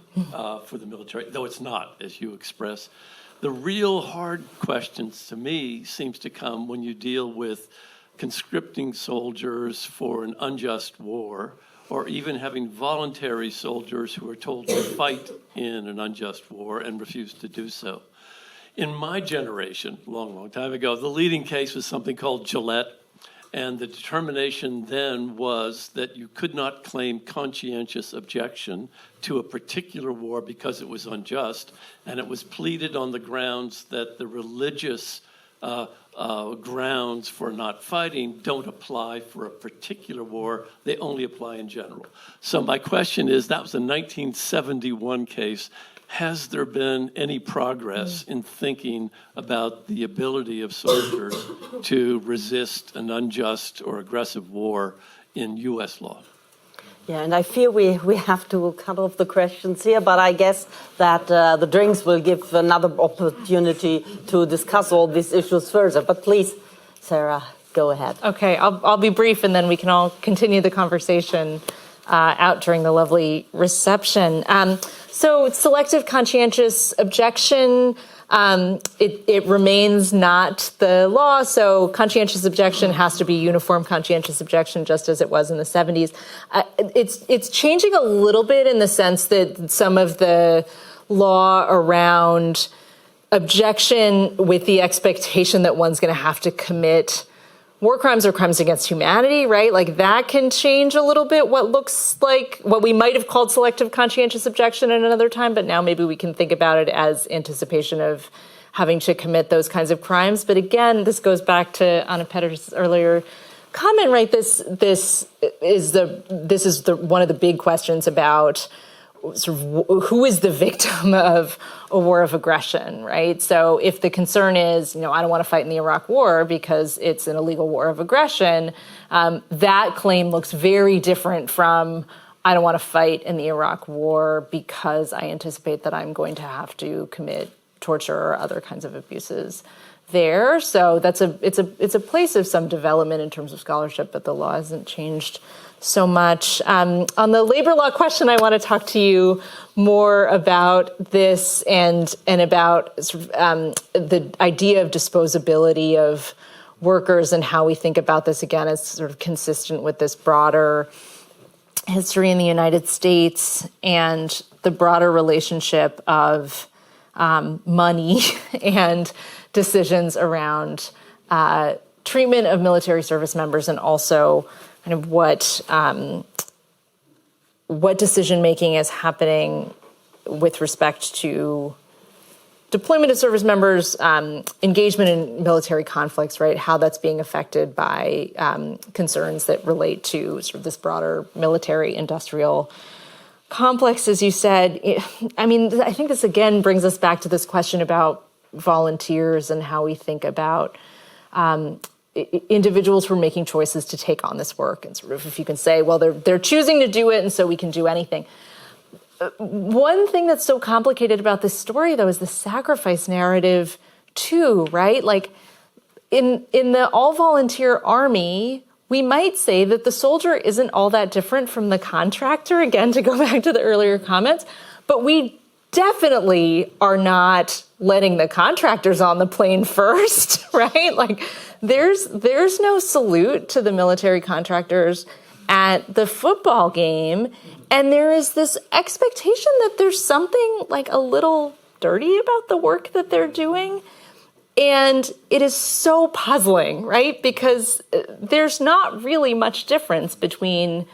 for the military, though it's not, as you express. The real hard questions to me seems to come when you deal with conscripting soldiers for an unjust war, or even having voluntary soldiers who are told to fight in an unjust war and refuse to do so. In my generation, long time ago, the leading case was something called Gillette, and the determination then was that you could not claim conscientious objection to a particular war because it was unjust, and it was pleaded on the grounds that the religious grounds for not fighting don't apply for a particular war, they only apply in general. So my question is, that was a 1971 case. Has there been any progress in thinking about the ability of soldiers to resist an unjust or aggressive war in U.S. law? Yeah, and I fear we have to cut off the questions here, but I guess that the drinks will give another opportunity to discuss all these issues further. But please, Sarah, go ahead. Okay, I'll be brief, and then we can all continue the conversation out during the lovely reception. So selective conscientious objection, it remains not the law. So conscientious objection has to be uniform conscientious objection, just as it was in the 70s. It's changing a little bit in the sense that some of the law around objection with the expectation that one's going to have to commit war crimes or crimes against humanity, right? Like that can change a little bit what looks like what we might have called selective conscientious objection at another time, but now maybe we can think about it as anticipation of having to commit those kinds of crimes. But again, this goes back to Anna Petter's earlier comment, right? This is one of the big questions about sort of who is the victim of a war of aggression, right? So if the concern is, I don't want to fight in the Iraq war because it's an illegal war of aggression, that claim looks very different from I don't want to fight in the Iraq war because I anticipate that I'm going to have to commit torture or other kinds of abuses there. So it's a place of some development in terms of scholarship, but the law hasn't changed so much. On the labor law question, I want to talk to you more about this and about sort of, the idea of disposability of workers and how we think about this again as sort of consistent with this broader history in the United States and the broader relationship of money and decisions around treatment of military service members, and also kind of what decision making is happening with respect to deployment of service members, engagement in military conflicts, right? How that's being affected by concerns that relate to sort of this broader military industrial complex, as you said. I mean, I think this again brings us back to this question about volunteers and how we think about individuals who are making choices to take on this work, and sort of if you can say, well, they're choosing to do it, and so we can do anything. One thing that's so complicated about this story, though, is the sacrifice narrative, too, right? Like in the all-volunteer army, we might say that the soldier isn't all that different from the contractor, again, to go back to the earlier comments, but we definitely are not letting the contractors on the plane first, right? Like there's no salute to the military contractors at the football game. And there is this expectation that there's something like a little dirty about the work that they're doing. And it is so puzzling, right? Because there's not really much difference between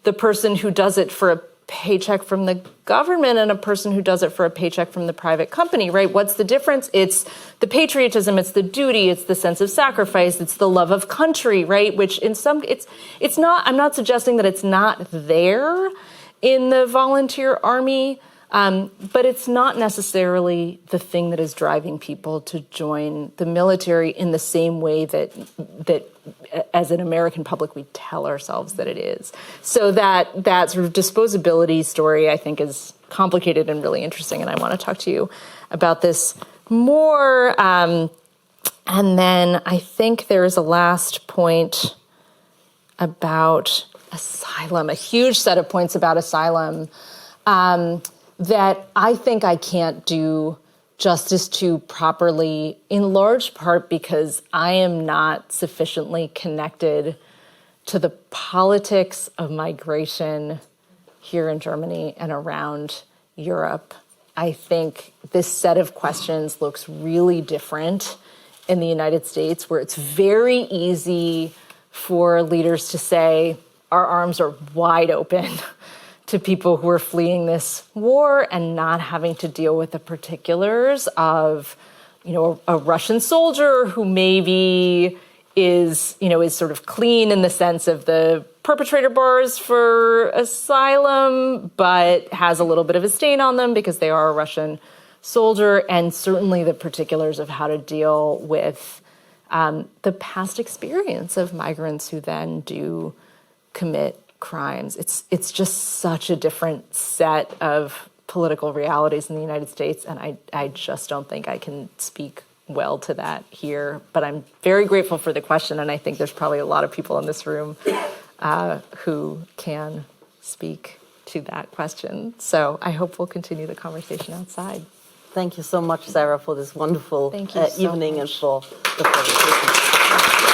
the person who does it for a paycheck from the government and a person who does it for a paycheck from the private company, right? What's the difference? It's the patriotism, it's the duty, it's the sense of sacrifice, it's the love of country, right? Which in some, it's not, I'm not suggesting that it's not there in the volunteer army, But it's not necessarily the thing that is driving people to join the military in the same way that as an American public we tell ourselves that it is. So that sort of disposability story, I think, is complicated and really interesting, and I want to talk to you about this more. And then I think there is a last point about asylum, a huge set of points about asylum that I think I can't do justice to properly, in large part because I am not sufficiently connected to the politics of migration here in Germany and around Europe. I think this set of questions looks really different in the United States, where it's very easy for leaders to say, our arms are wide open to people who are fleeing this war and not having to deal with the particulars of, a Russian soldier who maybe is sort of clean in the sense of the perpetrator bars for asylum, but has a little bit of a stain on them because they are a Russian soldier, and certainly the particulars of how to deal with the past experience of migrants who then do commit crimes. It's just such a different set of political realities in the United States, and I just don't think I can speak well to that here. But I'm very grateful for the question, and I think there's probably a lot of people in this room who can speak to that question. So I hope we'll continue the conversation outside. Thank you so much, Sarah, for this wonderful Thank you so evening much. and for the presentation.